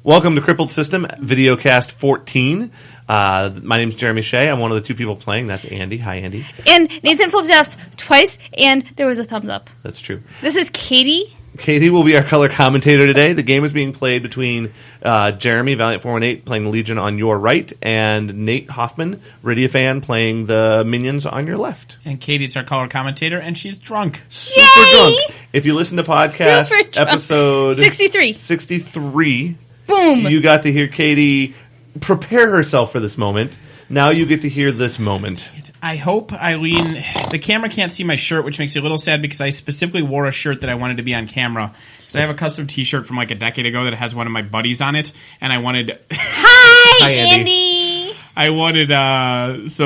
Welcome to Crippled System, Videocast 14. My name's Jeremy Shea. I'm one of the two people playing. That's Andy. Hi, Andy. And Nathan flipped it off twice, and there was a thumbs up. That's true. This is Katie. Katie will be our color commentator today. The game is being played between Jeremy, Valiant 418, playing Legion on your right, and Nate Hoffman, Ridiafan, playing the minions on your left. And Katie's our color commentator, and she's drunk. Super drunk. If you listen to podcast episode 63, boom, you got to hear Katie prepare herself for this moment. Now you get to hear this moment. I hope, Eileen, the camera can't see my shirt, which makes me a little sad because I specifically wore a shirt that I wanted to be on camera. So I have a custom t-shirt from like a decade ago that has one of my buddies on it, and I wanted... Hi, Andy! I wanted I was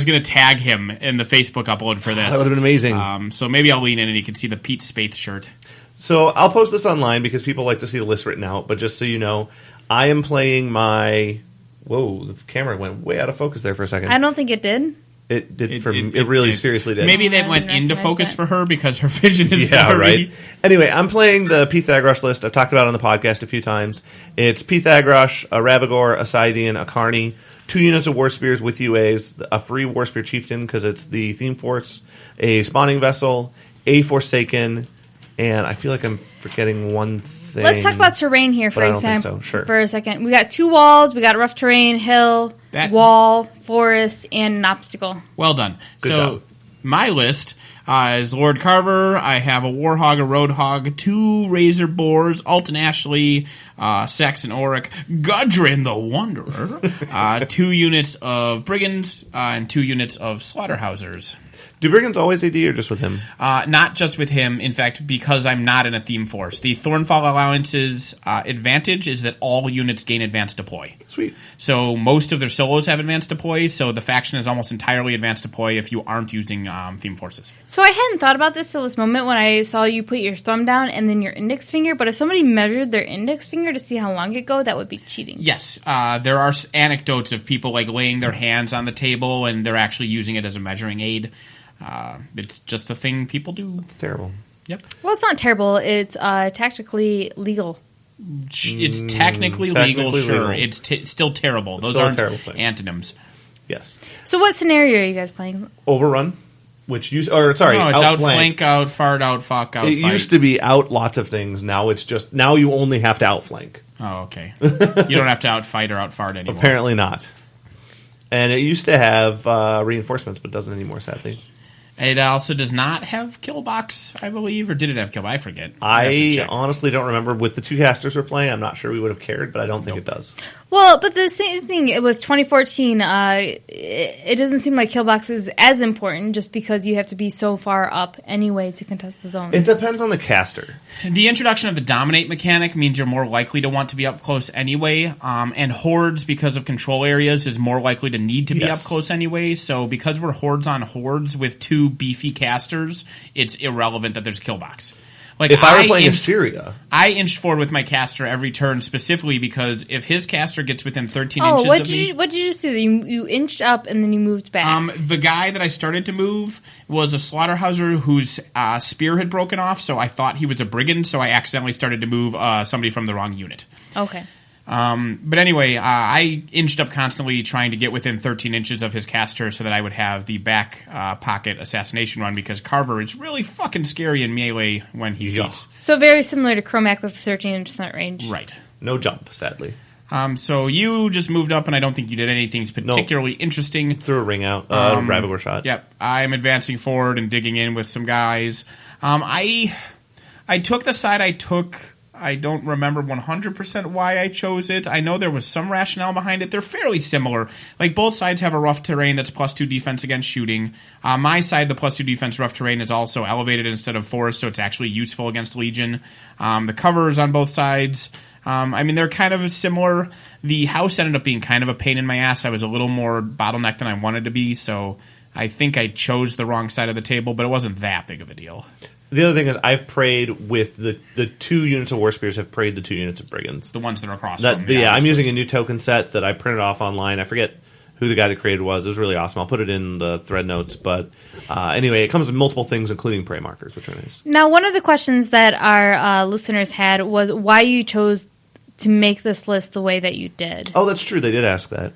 going to tag him in the Facebook upload for this. That would have been amazing. So maybe I'll lean in and you can see the Pete Spaeth shirt. So I'll post this online because people like to see the list written out, but just so you know, I am playing my... Whoa, the camera went way out of focus there for a second. I don't think it did. It did. It really did. Seriously did. Maybe that went into focus for her because her vision is blurry. Right. Anyway, I'm playing the P. Thagrosh list. I've talked about it on the podcast a few times. It's P. Thagrosh, a Ravagore, a Scythian, a Carney, 2 units of War Spears with UAs, a free War Spear Chieftain because it's the theme force, a Spawning Vessel, a Forsaken, and I feel like I'm forgetting one thing. Let's talk about terrain here for a second. We got 2 walls. We got rough terrain, hill, wall, forest, and an obstacle. Well done. Good job. My list is Lord Carver. I have a Warhog, a Roadhog, 2 Razor Boars, Alton Ashley, Saxon Auric, Gudrun the Wanderer, 2 units of Brigands, and 2 units of Slaughterhousers. Do Brigands always AD or just with him? Not just with him. In fact, because I'm not in a theme force. The Thornfall Alliance's advantage is that all units gain advanced deploy. Sweet. So most of their solos have advanced deploy, so the faction is almost entirely advanced deploy if you aren't using theme forces. So I hadn't thought about this till this moment when I saw you put your thumb down and then your index finger, but if somebody measured their index finger to see how long it go, that would be cheating. Yes. There are anecdotes of people like laying their hands on the table and they're actually using it as a measuring aid. It's just a thing people do. It's terrible. Yep. Well, it's not terrible. It's tactically legal. It's technically legal, sure. Legal. It's still terrible. Those aren't antonyms. Yes. So what scenario are you guys playing? Overrun, No, it's Outflank, outfart, outfuck, outfight. It used to be out lots of things. Now it's just, now you only have to outflank. Oh, okay. You don't have to outfight or outfart anymore. Apparently not. And it used to have reinforcements, but doesn't anymore, sadly. It also does not have Killbox, I believe, or did it have Killbox? I forget. I honestly don't remember. With the 2 casters we're playing, I'm not sure we would have cared, but I don't think it does. Well, but the same thing with 2014, it doesn't seem like Killbox is as important just because you have to be so far up anyway to contest the zones. It depends on the caster. The introduction of the Dominate mechanic means you're more likely to want to be up close anyway, and Hordes, because of control areas, is more likely to need to be up close anyway, so because we're Hordes on Hordes with 2 beefy casters, it's irrelevant that there's Killbox. Like, if I were playing Assyria, I inched forward with my caster every turn specifically because if his caster gets within 13 inches of me... what did you just do? You inched up and then you moved back. The guy that I started to move was a Slaughterhouser whose spear had broken off, so I thought he was a Brigand, so I accidentally started to move somebody from the wrong unit. Okay. But anyway, I inched up constantly trying to get within 13 inches of his caster so that I would have the back pocket assassination run because Carver is really fucking scary in melee when he feats. So very similar to Chromac with 13% range. Right. No jump, sadly. So you just moved up, and I don't think you did anything particularly interesting. Threw a ring out, Ravagore shot. Yep. I'm advancing forward and digging in with some guys. I took the side I took. I don't remember 100% why I chose it. I know there was some rationale behind it. They're fairly similar. Like, both sides have a rough terrain that's +2 defense against shooting. My side, the +2 defense rough terrain is also elevated instead of forest, so it's actually useful against Legion. The covers on both sides, they're kind of similar. The house ended up being kind of a pain in my ass. I was a little more bottlenecked than I wanted to be, so I think I chose the wrong side of the table, but it wasn't that big of a deal. The other thing is I've prayed with the 2 units of War Spears have prayed the 2 units of Brigands. The ones that are across from. I'm using a new token set that I printed off online. I forget who the guy that created was. It was really awesome. I'll put it in the thread notes. But anyway, it comes with multiple things, including prey markers, which are nice. Now, one of the questions that our listeners had was why you chose to make this list the way that you did? Oh, that's true. They did ask that.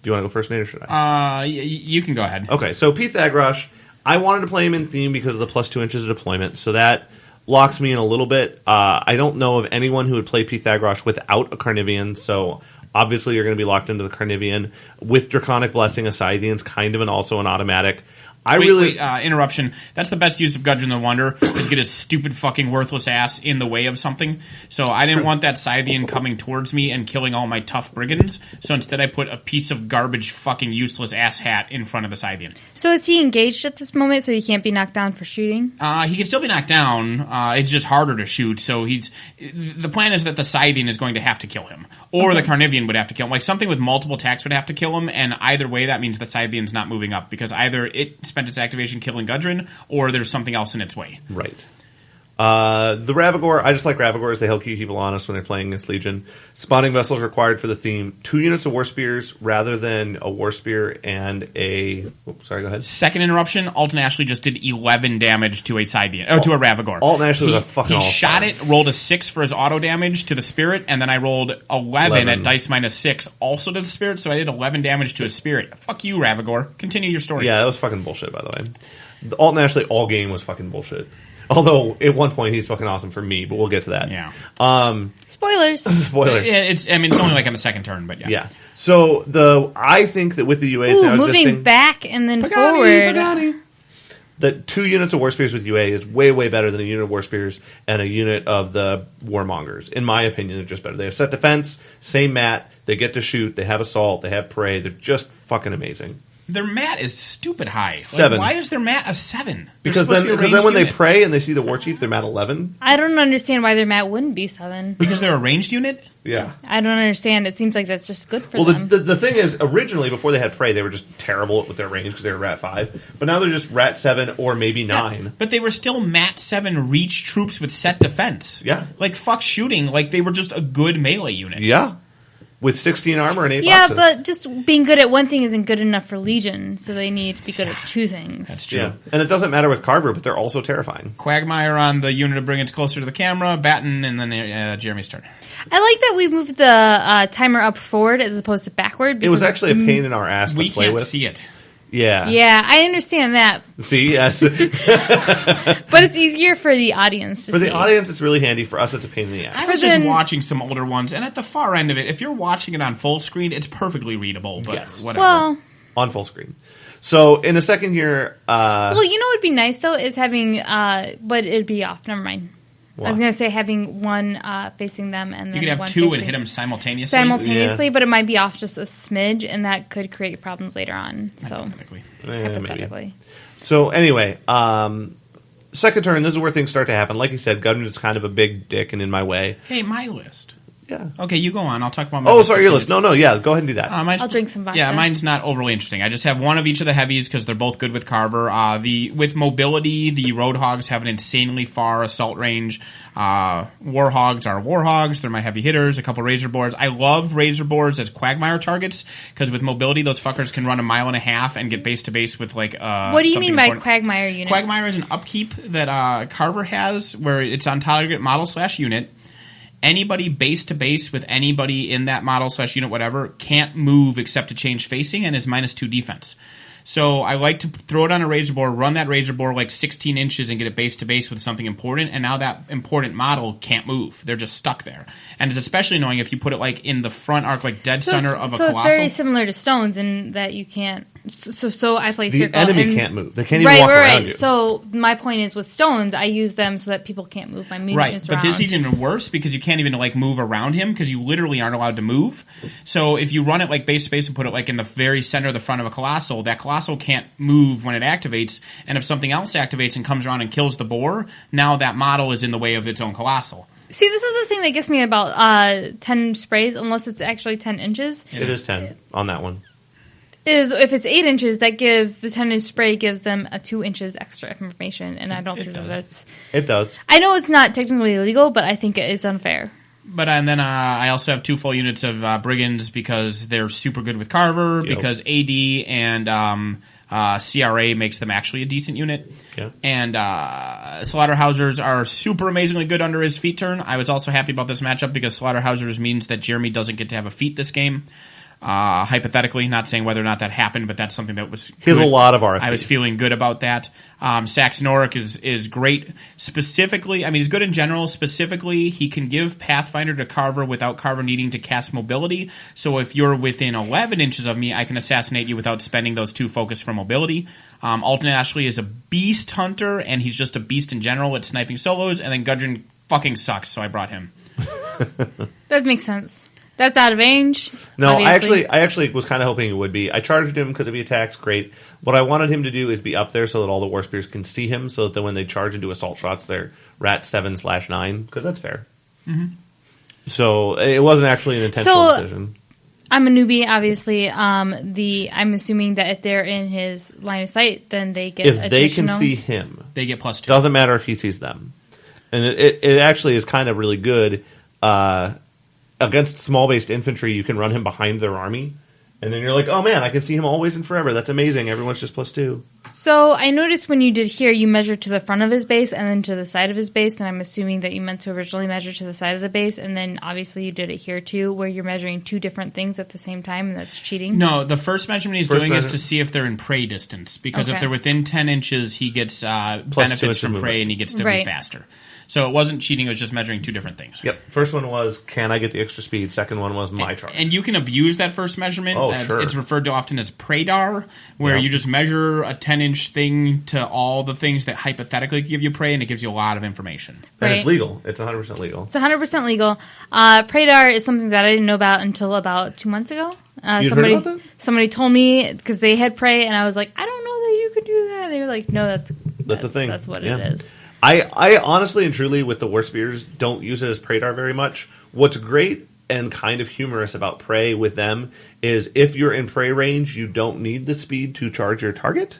Do you want to go first, Nate, or should I? You can go ahead. Okay, so Pete Thagrosh, I wanted to play him in theme because of the plus 2 inches of deployment, so that locks me in a little bit. I don't know of anyone who would play Pete Thagrosh without a Carnivian, so obviously you're going to be locked into the Carnivian. With Draconic Blessing, a Scythian's kind of also an automatic. Wait, interruption. That's the best use of Gudrun the Wonder, is get his stupid fucking worthless ass in the way of something. So I didn't want that Scythian coming towards me and killing all my tough brigands, so instead I put a piece of garbage fucking useless ass hat in front of the Scythian. So is he engaged at this moment, so he can't be knocked down for shooting? He can still be knocked down. It's just harder to shoot, so the plan is that the Scythian is going to have to kill him. Or the Carnivian would have to kill him. Like, something with multiple attacks would have to kill him, and either way that means the Scythian's not moving up, because either it spent its activation killing Gudrun, or there's something else in its way. Right. The Ravagore, I just like Ravagores. They help keep people honest when they're playing against Legion. Spawning vessels required for the theme. 2 units of War Spears rather than a War Spear and a... Oops, sorry, go ahead. Second interruption, Alton Ashley just did 11 damage to a Scythian, to a Ravagore. Alton Ashley was a fucking He shot it, rolled a 6 for his auto damage to the Spirit, and then I rolled 11 at dice minus 6 also to the Spirit, so I did 11 damage to a Spirit. Fuck you, Ravagore. Continue your story. Yeah, that was fucking bullshit, by the way. The Alton Ashley all game was fucking bullshit. Although, at one point, he's fucking awesome for me, but we'll get to that. Yeah. Spoilers. Spoilers. Yeah, it's only like on the second turn, but yeah. Yeah. So, I think that with the UA now moving existing... back and then forward. That 2 units of War Spears with UA is way, way better than a unit of War Spears and a unit of the Warmongers. In my opinion, they're just better. They have set defense, same mat, they get to shoot, they have assault, they have prey. They're just fucking amazing. Their mat is stupid high. 7. Why is their mat a 7? Because then when they pray and they see the War Chief, they're mat 11. I don't understand why their mat wouldn't be 7. Because they're a ranged unit? Yeah. I don't understand. It seems like that's just good for them. Well, the thing is, originally, before they had prey, they were just terrible with their range because they were rat 5. But now they're just rat 7 or maybe 9. Yeah, but they were still mat 7 reach troops with set defense. Yeah. Like, fuck shooting. Like, they were just a good melee unit. Yeah. With 16 armor and 8 yeah, boxes. but just being good at one thing isn't good enough for Legion, so they need to be good at 2 things. That's true. Yeah. And it doesn't matter with Carver, but they're also terrifying. Quagmire on the unit to bring it closer to the camera, Batten, and then Jeremy's turn. I like that we moved the timer up forward as opposed to backward. It was actually a pain in our ass to play with. We can't see it. Yeah. Yeah, I understand that. See, yes. But it's easier for the audience to see. For the audience, it's really handy. For us, it's a pain in the ass. I was just watching some older ones, and at the far end of it, if you're watching it on full screen, it's perfectly readable, but whatever. Well, on full screen. So, in a second here... well, you know what would be nice, though, is having... but it'd be off. Never mind. What? I was going to say having one facing them and then you could have one 2 and hit them simultaneously. Simultaneously, but it might be off just a smidge, and that could create problems later on. So hypothetically. So anyway, second turn. This is where things start to happen. Like you said, Gudrun is kind of a big dick and in my way. Hey, my list. Yeah. Okay, you go on. I'll talk about my list. Sorry, your list. No, yeah, go ahead and do that. I'll drink some vodka. Yeah, mine's not overly interesting. I just have one of each of the heavies because they're both good with Carver. With mobility, the Roadhogs have an insanely far assault range. Warhogs are Warhogs. They're my heavy hitters. A couple Razor Boars. I love Razor Boars as Quagmire targets because with mobility, those fuckers can run a mile and a half and get base to base with like. What do you mean by Quagmire unit? Quagmire is an upkeep that Carver has where it's on target model/unit. Anybody base to base with anybody in that model/unit, whatever, can't move except to change facing and is -2 defense. So I like to throw it on a Razor Boar, run that Razor Boar like 16 inches and get it base to base with something important, and now that important model can't move. They're just stuck there. And it's especially annoying if you put it like in the front arc, like dead center of a Colossal. So it's very similar to Stones in that you can't... So I play Circle. The enemy can't move. They can't even walk around you. So my point is with Stones, I use them so that people can't move my movements around. But this is even worse because you can't even like move around him because you literally aren't allowed to move. So if you run it like base to base and put it like in the very center of the front of a Colossal, that Colossal can't move when it activates. And if something else activates and comes around and kills the boar, now that model is in the way of its own Colossal. See, this is the thing that gets me about 10 sprays, unless it's actually 10 inches. It is 10 on that one. Is if it's 8 inches, that gives the 10-inch spray gives them a 2 inches extra information, and I don't think that's. It does. I know it's not technically illegal, but I think it is unfair. But and then I also have 2 full units of Brigands because they're super good with Carver. Because AD and CRA makes them actually a decent unit. Yeah. And Slaughterhousers are super amazingly good under his feat turn. I was also happy about this matchup because Slaughterhousers means that Jeremy doesn't get to have a feat this game. Hypothetically, not saying whether or not that happened, but that's something that was good. He has a lot of RFP. I was feeling good about that. Saxon Oric is great. Specifically, I mean, he's good in general. Specifically, he can give Pathfinder to Carver without Carver needing to cast mobility. So if you're within 11 inches of me, I can assassinate you without spending those 2 focus for mobility. Alton Ashley is a beast hunter, and he's just a beast in general at sniping solos, and then Gudrun fucking sucks, so I brought him. That makes sense. That's out of range. No, obviously. I actually was kind of hoping he would be. I charged him because if he attacks, great. What I wanted him to do is be up there so that all the War Spears can see him, so that then when they charge and do assault shots, they're rat 7/9, because that's fair. Mm-hmm. So it wasn't actually an intentional decision. I'm a newbie, obviously. I'm assuming that if they're in his line of sight, then they get if they additional. can see him, they get +2. Doesn't matter if he sees them, and it actually is kind of really good. Against small-based infantry, you can run him behind their army, and then you're like, oh man, I can see him always and forever. That's amazing. Everyone's just +2. So I noticed when you did here, you measured to the front of his base and then to the side of his base, and I'm assuming that you meant to originally measure to the side of the base, and then obviously you did it here too, where you're measuring 2 different things at the same time, and that's cheating. No, the first measurement he's doing is to see if they're in prey distance, because if they're within 10 inches, he gets benefits from prey, and he gets to be faster. So it wasn't cheating, it was just measuring 2 different things. Yep. First one was, can I get the extra speed? Second one was my charge. And you can abuse that first measurement. Oh, sure. It's referred to often as Praydar, where you just measure a 10-inch thing to all the things that hypothetically give you prey, and it gives you a lot of information. And it's legal. It's 100% legal. It's 100% legal. Praydar is something that I didn't know about until about 2 months ago. Heard about that? Somebody told me, because they had prey, and I was like, I don't know that you could do that. They were like, no, that's a thing. That's what it is. I honestly and truly, with the War Spears, don't use it as Praydar very much. What's great and kind of humorous about prey with them is if you're in prey range, you don't need the speed to charge your target,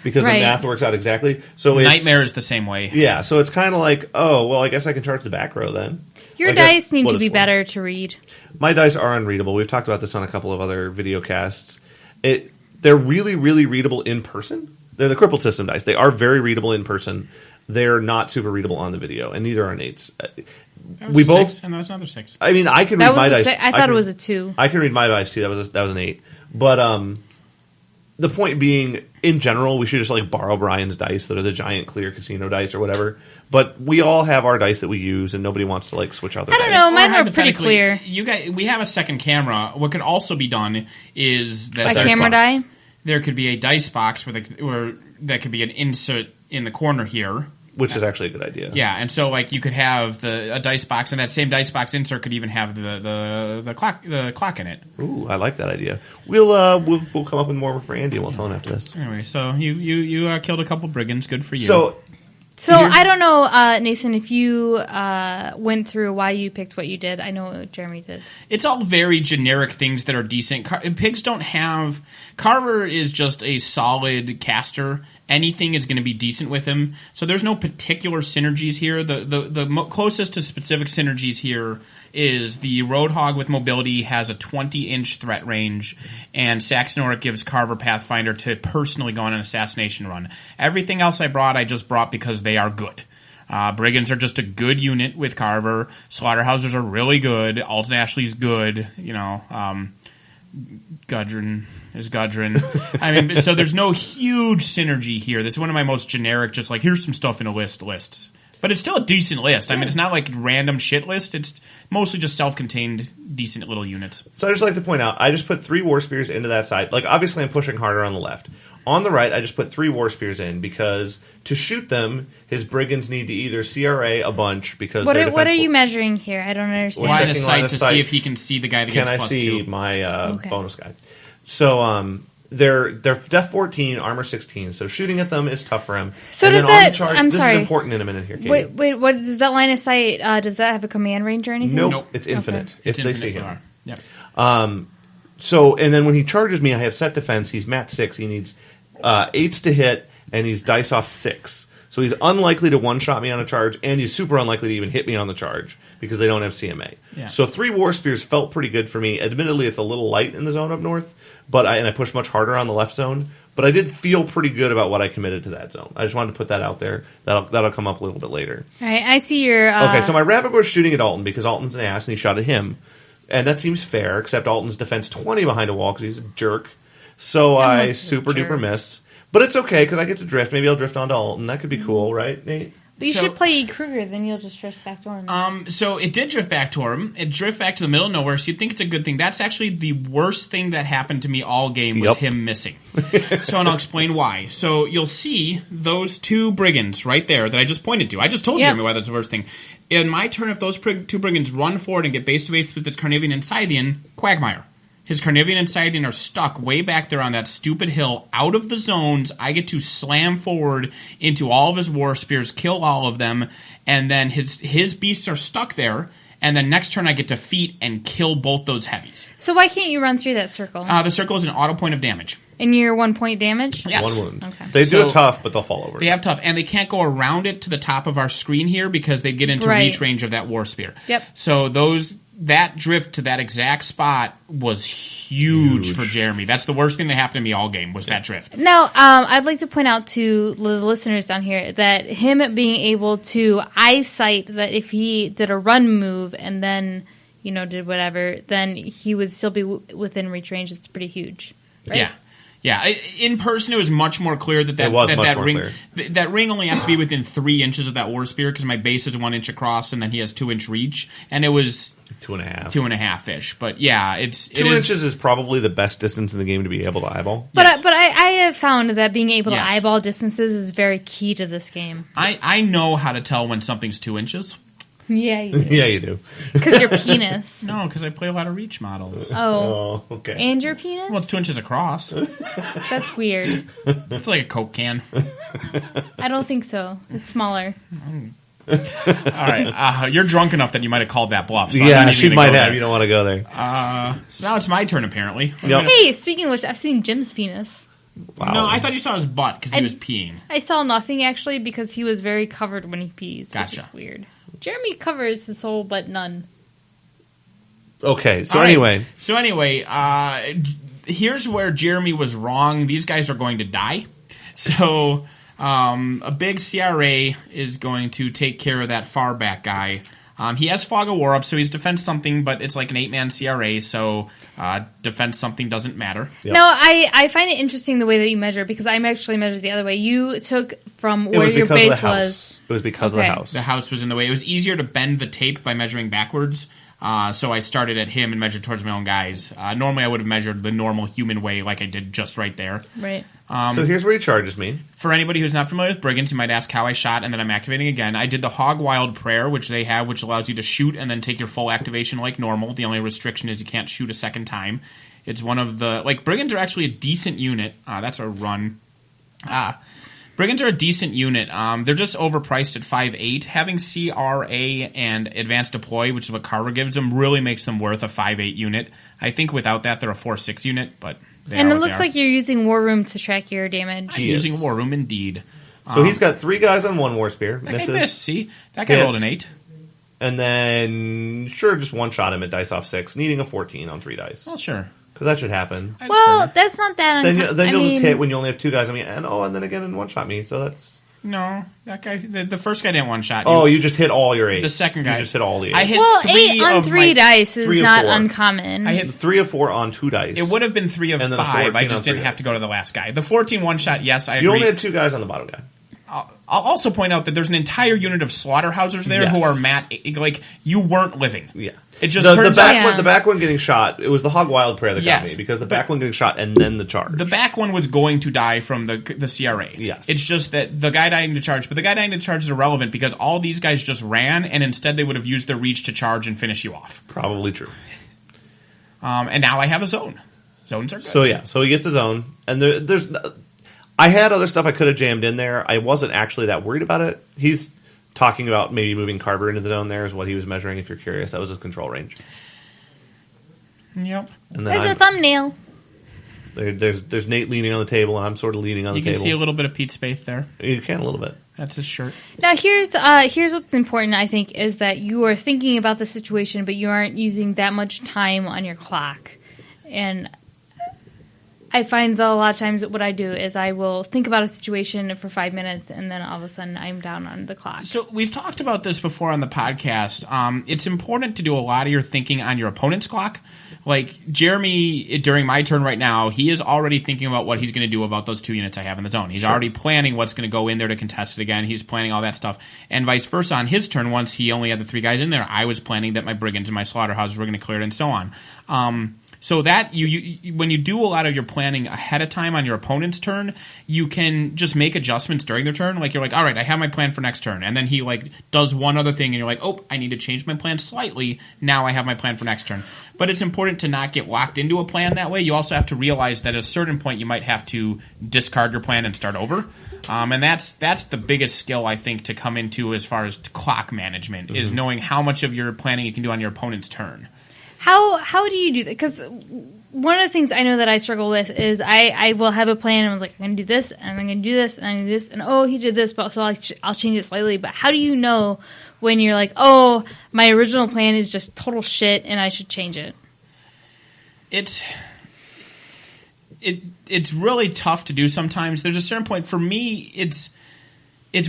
because the math works out exactly. So Nightmare is the same way. Yeah, so it's kind of like, oh, well, I guess I can charge the back row then. Your dice need to be better to read. My dice are unreadable. We've talked about this on a couple of other video casts. They're really, really readable in person. They're the Crippled system dice. They are very readable in person. They're not super readable on the video, and neither are Nate's. We both, 6, and that was another 6. I mean, I can read my dice. I thought it was a 2. I can read my dice too. That was an 8. But the point being, in general, we should just like borrow Brian's dice that are the giant clear casino dice or whatever. But we all have our dice that we use, and nobody wants to like switch out their dice. I don't know. Mine are pretty clear. We have a second camera. What could also be done is that a camera die. There could be a dice box where that could be an insert in the corner here, which is actually a good idea. Yeah, and so like you could have a dice box, and that same dice box insert could even have the clock in it. Ooh, I like that idea. We'll come up with more for Andy, and we'll tell him after this. Anyway, so you killed a couple brigands. Good for you. So I don't know, Nathan, if you went through why you picked what you did. I know Jeremy did. It's all very generic things that are decent. Pigs don't have... Carver is just a solid caster. Anything is going to be decent with him. So there's no particular synergies here. The closest to specific synergies here is the Roadhog with mobility has a 20-inch threat range, and Saxon Oric gives Carver Pathfinder to personally go on an assassination run. Everything else I just brought because they are good. Brigands are just a good unit with Carver. Slaughterhousers are really good. Alton Ashley's good. Gudrun is Gudrun. I mean, so there's no huge synergy here. This is one of my most generic, just like, here's some stuff in a lists. But it's still a decent list. I mean, it's not like random shit list. It's mostly just self-contained, decent little units. So I just like to point out, I just put 3 War Spears into that side. Like, obviously I'm pushing harder on the left. On the right, I just put 3 War Spears in because to shoot them, his brigands need to either CRA a bunch because they're defensible. What are you measuring here? I don't understand. Line of sight to see if he can see the guy that gets +2. Can I see my bonus guy? So they're Def 14, Armor 16, so shooting at them is tough for him. So and does then that... charge, I'm this sorry. is important in a minute here, Katie. Wait, what does that line of sight... does that have a command range or anything? Nope. It's infinite. Okay. If they see him. Yep. So, and then when he charges me, I have set defense. He's mat 6. He needs 8s to hit, and he's dice off 6. So he's unlikely to one-shot me on a charge, and he's super unlikely to even hit me on the charge. because they don't have CMA. Yeah. So 3 War Spears felt pretty good for me. Admittedly, it's a little light in the zone up north, but I pushed much harder on the left zone. But I did feel pretty good about what I committed to that zone. I just wanted to put that out there. That'll come up a little bit later. All right, I see your... Okay, so my Ravagor's shooting at Alton because Alton's an ass and he shot at him. And that seems fair, except Alton's defense 20 behind a wall because he's a jerk. So I super duper miss. But it's okay because I get to drift. Maybe I'll drift onto Alton. That could be cool, right, Nate? But you should play Kruger, then you'll just drift back to him. So it did drift back to him. It drifted back to the middle of nowhere, so you'd think it's a good thing. That's actually the worst thing that happened to me all game was him missing. And I'll explain why. So you'll see those 2 brigands right there that I just pointed to. I just told Jeremy why that's the worst thing. In my turn, if those 2 brigands run forward and get base to base with its Carnivian and Scythian, Quagmire. His Carnivian and Scythian are stuck way back there on that stupid hill, out of the zones. I get to slam forward into all of his War Spears, kill all of them, and then his beasts are stuck there. And then next turn I get to feat and kill both those heavies. So why can't you run through that circle? The circle is an auto point of damage. And you're 1 point damage? Yes. 1 wound. Okay. They do it tough, but they'll fall over. They have tough, and they can't go around it to the top of our screen here because they get into reach range of that War Spear. Yep. So that drift to that exact spot was huge for Jeremy. That's the worst thing that happened to me all game was that drift. Now, I'd like to point out to the listeners down here that him being able to eyesight that if he did a run move and then, did whatever, then he would still be within reach range. It's pretty huge. Right? Yeah. Yeah, in person it was much more clear that ring only has to be within 3 inches of that War Spear because my base is 1 inch across and then he has 2 inch reach, and it was 2.5, 2.5-ish. But yeah, it's 2 inches is probably the best distance in the game to be able to eyeball. But I have found that being able to eyeball distances is very key to this game. I know how to tell when something's 2 inches. Yeah, you do. Yeah, you do. Because your penis. No, because I play a lot of reach models. Oh, okay. And your penis? Well, it's 2 inches across. That's weird. It's like a Coke can. I don't think so. It's smaller. All right. You're drunk enough that you might have called that bluff. So yeah, she might have. You don't want to go there. So now it's my turn, apparently. Yep. Hey, speaking of which, I've seen Jim's penis. Wow. No, I thought you saw his butt because he was peeing. I saw nothing, actually, because he was very covered when he pees, Gotcha. which is weird. Jeremy covers his whole but none. Okay, so anyway, here's where Jeremy was wrong. These guys are going to die. So a big CRA is going to take care of that far back guy. He has Fog of War up, so he's defense something, but it's like an 8-man CRA, so defense something doesn't matter. Yep. No, I find it interesting the way that you measure, because I'm actually measured the other way. You took from where your base was. It was because of the house. The house was in the way. It was easier to bend the tape by measuring backwards, so I started at him and measured towards my own guys. Normally I would have measured the normal human way like I did just right there. Right. So here's where he charges me. For anybody who's not familiar with Brigands, you might ask how I shot, and then I'm activating again. I did the Hog Wild Prayer, which they have, which allows you to shoot and then take your full activation like normal. The only restriction is you can't shoot a second time. It's one of the... Brigands are actually a decent unit. That's a run. Brigands are a decent unit. They're just overpriced at 5.8. Having CRA and Advanced Deploy, which is what Carver gives them, really makes them worth a 5.8 unit. I think without that, they're a 4.6 unit, but... And it looks like you're using War Room to track your damage. I'm using War Room, indeed. So he's got 3 guys on 1 War Spear. That misses. guy missed, see? That guy rolled an 8. And then, just one-shot him at dice off 6, needing a 14 on 3 dice. Well, sure. Because that should happen. Well, that's not that uncommon. Then you'll just hit when you only have 2 guys. And then again in one-shot me, so that's... No, that guy. The first guy didn't one-shot you. Oh, you just hit all your 8s. The second guy. You just hit all the 8s. I hit 8 on 3 dice is not uncommon. I hit 3 of 4 on 2 dice. It would have been 3 of 5. I just didn't have to go to the last guy. The 14 one-shot, yes, I agree. You only had 2 guys on the bottom guy. I'll also point out that there's an entire unit of slaughterhousers there who are you weren't living. Yeah. It just turns out... The back one getting shot, it was the Hog Wild Prayer that got me, because the back one getting shot and then the charge. The back one was going to die from the CRA. Yes. It's just that the guy dying to charge, but the guy dying to charge is irrelevant because all these guys just ran, and instead they would have used their reach to charge and finish you off. Probably true. And now I have a zone. Zones are good. So he gets his own, and there's... I had other stuff I could have jammed in there. I wasn't actually that worried about it. He's talking about maybe moving Carver into the zone there is what he was measuring, if you're curious. That was his control range. Yep. And there's a thumbnail. There's Nate leaning on the table, and I'm sort of leaning on the table. You can see a little bit of Pete Spaeth there. You can a little bit. That's his shirt. Now, here's what's important, I think, is that you are thinking about the situation, but you aren't using that much time on your clock. And I find that a lot of times what I do is I will think about a situation for 5 minutes, and then all of a sudden I'm down on the clock. So we've talked about this before on the podcast. It's important to do a lot of your thinking on your opponent's clock. Like, Jeremy, during my turn right now, he is already thinking about what he's going to do about those 2 units I have in the zone. He's already planning what's going to go in there to contest it again. He's planning all that stuff. And vice versa, on his turn, once he only had the 3 guys in there, I was planning that my brigands and my slaughterhouses were going to clear it and so on. So that you when you do a lot of your planning ahead of time on your opponent's turn, you can just make adjustments during their turn. Like, you're like, all right, I have my plan for next turn. And then he, like, does one other thing, and you're like, oh, I need to change my plan slightly. Now I have my plan for next turn. But it's important to not get locked into a plan that way. You also have to realize that at a certain point you might have to discard your plan and start over. And that's the biggest skill, I think, to come into as far as clock management, is knowing how much of your planning you can do on your opponent's turn. How do you do that? Because one of the things I know that I struggle with is I will have a plan and I'm like, I'm going to do this, and I'm going to do this, and I'm going to do this, and oh, he did this, but so I'll change it slightly. But how do you know when you're like, oh, my original plan is just total shit and I should change it? It's really tough to do sometimes. There's a certain point, for me, it's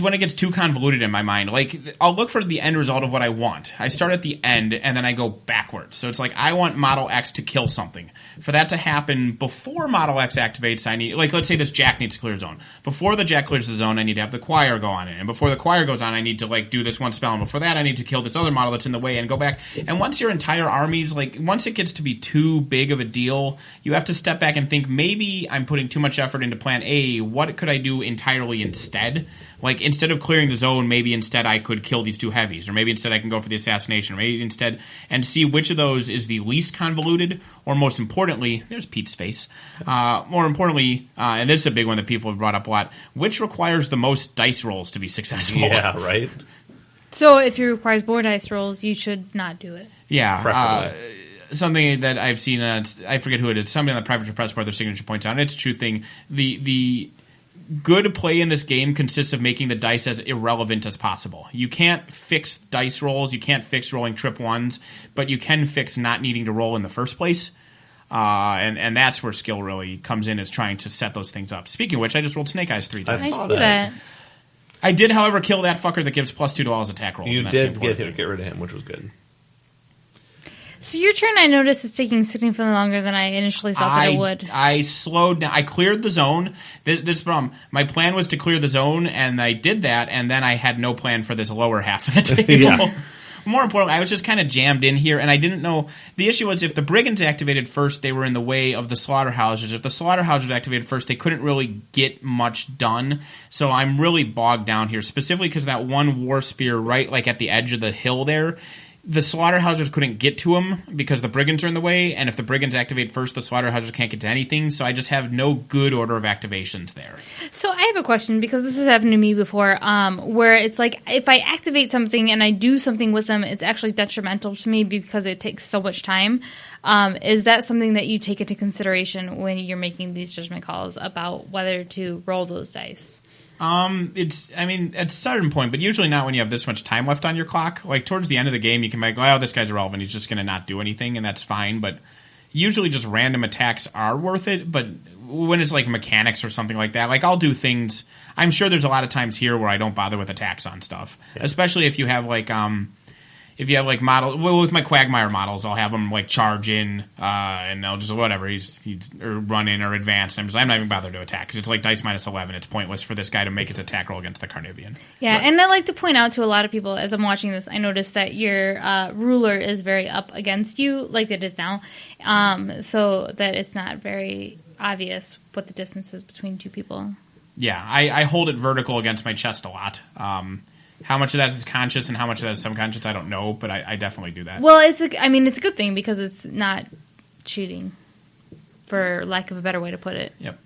when it gets too convoluted in my mind. Like, I'll look for the end result of what I want. I start at the end, and then I go backwards. So it's like, I want Model X to kill something. For that to happen before Model X activates, I need, like, let's say this Jack needs to clear zone. Before the Jack clears the zone, I need to have the Choir go on it. And before the Choir goes on, I need to, like, do this one spell. And before that, I need to kill this other model that's in the way and go back. And once your entire army's, like, once it gets to be too big of a deal, you have to step back and think, maybe I'm putting too much effort into plan A. What could I do entirely instead? Like, instead of clearing the zone, maybe instead I could kill these 2 heavies, or maybe instead I can go for the assassination, or maybe instead, and see which of those is the least convoluted, or most importantly, there's Pete's face, more importantly, and this is a big one that people have brought up a lot, which requires the most dice rolls to be successful. Yeah, right? So if it requires more dice rolls, you should not do it. Yeah, something that I've seen, I forget who it is, somebody on the Private Press Bar, their signature points out, and it's a true thing, the good play in this game consists of making the dice as irrelevant as possible. You can't fix dice rolls, you can't fix rolling trip ones, but you can fix not needing to roll in the first place. And that's where skill really comes in, is trying to set those things up. Speaking of which, I just rolled Snake Eyes 3 times. I see that. I did, however, kill that fucker that gives +2 to all his attack rolls. You did get rid of him, which was good. So your turn, I noticed, is taking significantly longer than I initially thought that it would. I slowed down. I cleared the zone. This problem. My plan was to clear the zone, and I did that, and then I had no plan for this lower half of the table. Yeah. More importantly, I was just kind of jammed in here, and I didn't know. The issue was, if the brigands activated first, they were in the way of the slaughterhouses. If the slaughterhouses activated first, they couldn't really get much done. So I'm really bogged down here, specifically because that one war spear right like at the edge of the hill there. The slaughterhouses couldn't get to him because the brigands are in the way, and if the brigands activate first, the slaughterhouses can't get to anything, so I just have no good order of activations there. So I have a question, because this has happened to me before, where it's like, if I activate something and I do something with them, it's actually detrimental to me because it takes so much time. Is that something that you take into consideration when you're making these judgment calls about whether to roll those dice? At a certain point, but usually not when you have this much time left on your clock. Like, towards the end of the game, you can be like, well, this guy's irrelevant, he's just going to not do anything, and that's fine, but usually just random attacks are worth it, but when it's like mechanics or something like that, like, I'll do things, I'm sure there's a lot of times here where I don't bother with attacks on stuff, especially if you have, like, model, well, with my Quagmire models, I'll have them like charge in, and I'll just whatever he's or run in or advance. I'm not even bothered to attack because it's like dice -11. It's pointless for this guy to make its attack roll against the Carnivian. Yeah, and I like to point out to a lot of people as I'm watching this, I noticed that your ruler is very up against you, like it is now, so that it's not very obvious what the distance is between 2 people. Yeah, I hold it vertical against my chest a lot. How much of that is conscious and how much of that is subconscious, I don't know, but I definitely do that. Well, it's a good thing because it's not cheating, for lack of a better way to put it. Yep.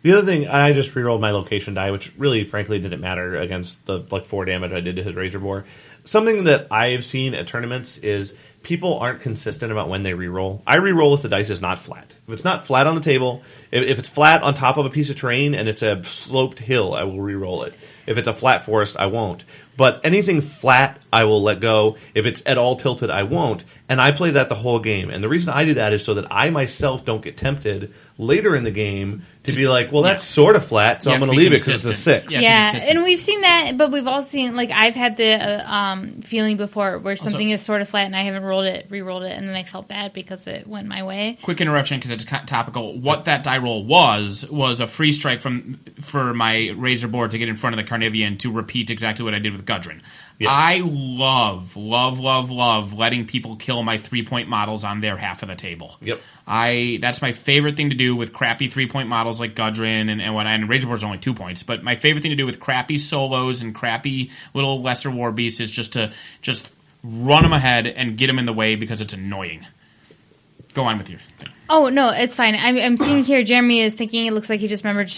The other thing, I just rerolled my location die, which really, frankly, didn't matter against the 4 damage I did to his Razor Boar. Something that I've seen at tournaments is people aren't consistent about when they reroll. I reroll if the dice is not flat. If it's not flat on the table, if it's flat on top of a piece of terrain and it's a sloped hill, I will reroll it. If it's a flat forest, I won't. But anything flat, I will let go. If it's at all tilted, I won't. And I play that the whole game. And the reason I do that is so that I myself don't get tempted later in the game to be like, well, that's sort of flat, so I'm going to leave it because it's a 6. Yeah, and we've seen that, but we've also seen, like, I've had the feeling before where something is sort of flat and I haven't re-rolled it, and then I felt bad because it went my way. Quick interruption because it's topical. What that die roll was a free strike for my Razor board to get in front of the Carnivian to repeat exactly what I did with Gudrun. Yes. I love letting people kill my 3-point models on their half of the table. Yep. That's my favorite thing to do with crappy 3-point models like Gudrun and Razor Board's only 2 points. But my favorite thing to do with crappy solos and crappy little lesser war beasts is just to run them ahead and get them in the way because it's annoying. Go on with your thing. Oh, no, it's fine. I'm seeing here Jeremy is thinking, it looks like he just measured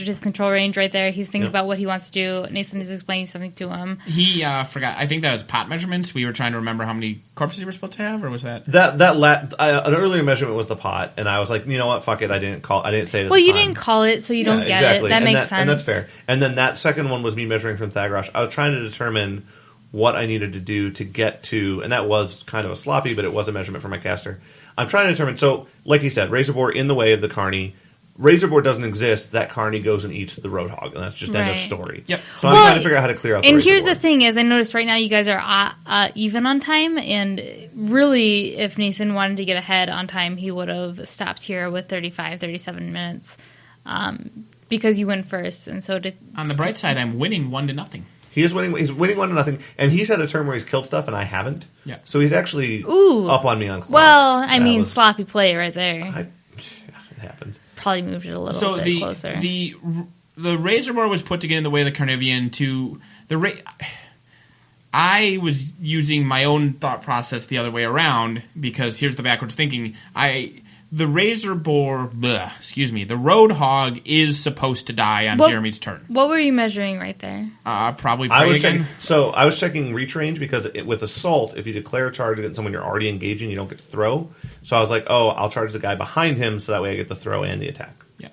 his control range right there. He's thinking about what he wants to do. Nathan is explaining something to him. He forgot. I think that was pot measurements. We were trying to remember how many corpses you were supposed to have, or was that? An earlier measurement was the pot, and I was like, you know what, fuck it. I didn't say it. Well, you didn't call it, so you don't get it. That makes sense. And that's fair. And then that second one was me measuring from Thagrosh. I was trying to determine what I needed to do to get to, and that was kind of a sloppy, but it was a measurement for my caster. I'm trying to determine, so, like he said, Razorboar in the way of the Carney. Razorboar doesn't exist, that Carney goes and eats the Roadhog, and that's just end of story. Yep. So I'm trying to figure out how to clear out the And Razorboar. here's the thing is, I noticed right now you guys are even on time, and really, if Nathan wanted to get ahead on time, he would have stopped here with 37 minutes, because you went first, and so did... On the bright side, I'm winning 1-0. He's winning 1-0, and he's had a turn where he's killed stuff, and I haven't. Yeah. So he's actually up on me on claws. Well, I mean, sloppy play right there. It happens. Probably moved it a little bit closer. The Razorboar was put to get in the way of the Carnivian to... I was using my own thought process the other way around, because here's the backwards thinking. The Razorboar, the Roadhog is supposed to die on Jeremy's turn. What were you measuring right there? Probably Prey again. I was checking reach range because with Assault, if you declare a charge against someone you're already engaging, you don't get to throw. So I was like, I'll charge the guy behind him so that way I get the throw and the attack. Yeah.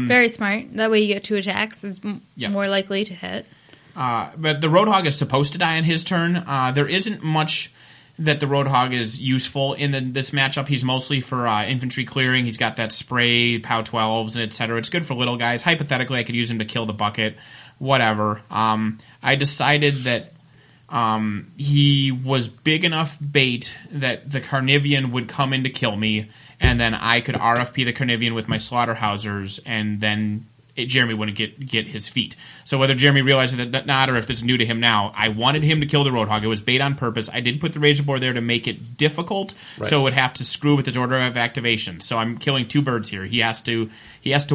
Very smart. That way you get 2 attacks. It's more likely to hit. But the Roadhog is supposed to die on his turn. There isn't much that the Roadhog is useful in this matchup. He's mostly for infantry clearing. He's got that spray, POW 12s, etc. It's good for little guys. Hypothetically, I could use him to kill the bucket. Whatever. I decided that he was big enough bait that the Carnivian would come in to kill me, and then I could RFP the Carnivian with my Slaughterhousers, and then Jeremy wouldn't get his feet. So whether Jeremy realized that not, or if it's new to him now, I wanted him to kill the Roadhog. It was bait on purpose. I did put the Razorboar there to make it difficult, so it would have to screw with his order of activation. So I'm killing 2 birds here. He has to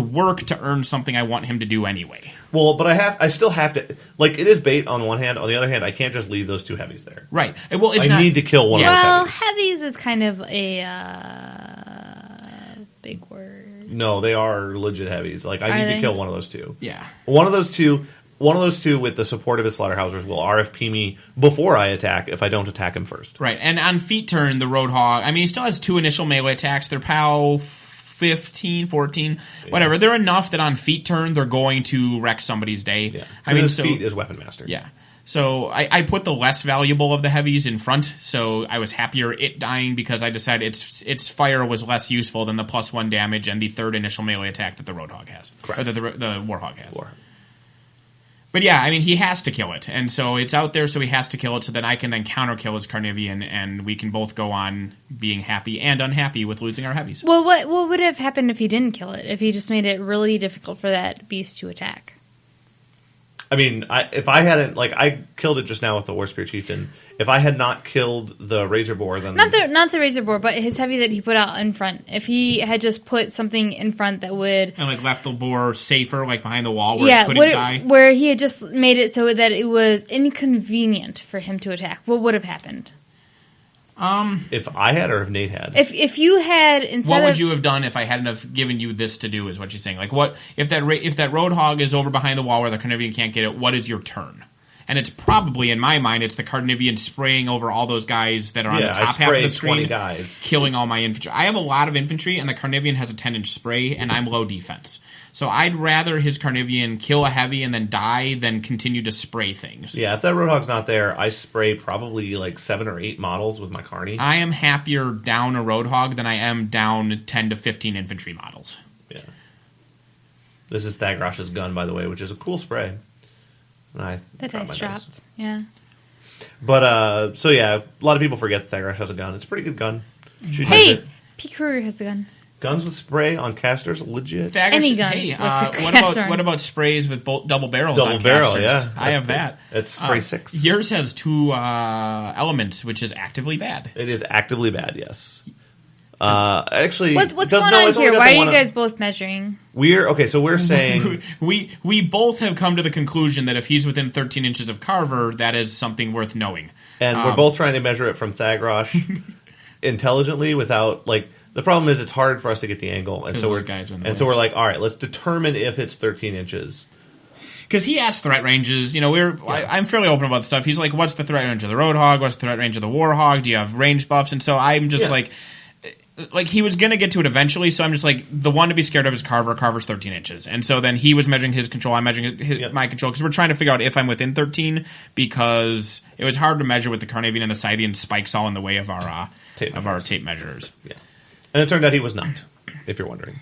work to earn something I want him to do anyway. Well, but I still have to, like, it is bait on one hand. On the other hand, I can't just leave those 2 heavies there. Right. Well, I need to kill one of those heavies. Well, heavies is kind of a big word. No, they are legit heavies. Like, I need to kill one of those 2. Yeah. One of those two with the support of his Slaughterhousers will RFP me before I attack if I don't attack him first. Right. And on feet turn, the Roadhog, I mean, he still has 2 initial melee attacks. They're POW 15, 14, whatever. They're enough that on feet turn, they're going to wreck somebody's day. Yeah. I mean, his feet is Weapon Master. Yeah. So I put the less valuable of the heavies in front, so I was happier it dying because I decided its fire was less useful than the +1 damage and the 3rd initial melee attack that the Roadhog has. Correct. Or that the Warhog has. But yeah, I mean, he has to kill it, and so it's out there, so he has to kill it, so that I can then counter-kill his Carnivian, and we can both go on being happy and unhappy with losing our heavies. Well, what would have happened if he didn't kill it? If he just made it really difficult for that beast to attack? I mean, if I hadn't, like, I killed it just now with the Warspear Chieftain. If I had not killed the Razorboar, then not the Razorboar, but his heavy that he put out in front. If he had just put something in front that would and like left the boar safer, like behind the wall where it couldn't die, where he had just made it so that it was inconvenient for him to attack, what would have happened? If I had, or if Nate had, if you had instead, what would you have done if I hadn't have given you this to do? Is what you're saying? Like, what if that Roadhog is over behind the wall where the Carnivian can't get it? What is your turn? and it's probably, in my mind, it's the Carnivian spraying over all those guys that are on the top half of the screen, 20 guys. killing all my infantry. I have a lot of infantry, and the Carnivian has a 10-inch spray, and I'm low defense. So I'd rather his Carnivian kill a heavy and then die than continue to spray things. Yeah, if that Roadhog's not there, I spray probably like 7 or 8 models with my Carney. I am happier down a Roadhog than I am down 10 to 15 infantry models. Yeah. This is Thagrosh's gun, by the way, which is a cool spray. And That dice dropped. Yeah. But, so yeah, a lot of people forget that Thagrosh has a gun. It's a pretty good gun. Hey! P. Courier has a gun. Guns with spray on casters, legit. Thagrosh, Any gun. Hey, What what about sprays with double barrels Double on barrel, casters? yeah. I have that. It's spray 6. Yours has 2 elements, which is actively bad. It is actively bad, yes. Actually, what's going on here? Why are you guys both measuring? So we're saying we both have come to the conclusion that if he's within 13 inches of Carver, that is something worth knowing. And we're both trying to measure it from Thagrosh intelligently without, like, the problem is it's hard for us to get the angle. And so we're like, all right, let's determine if it's 13 inches. Because he asks threat ranges. You know, I'm fairly open about the stuff. He's like, what's the threat range of the Roadhog? What's the threat range of the Warhog? Do you have range buffs? And so I'm just like he was going to get to it eventually, so I'm just like, the one to be scared of is Carver. Carver's 13 inches. And so then he was measuring his control, I'm measuring my control, because we're trying to figure out if I'm within 13, because it was hard to measure with the Carnivian and the Scythian spikes all in the way of our tape measures. Yeah. And it turned out he was not, if you're wondering.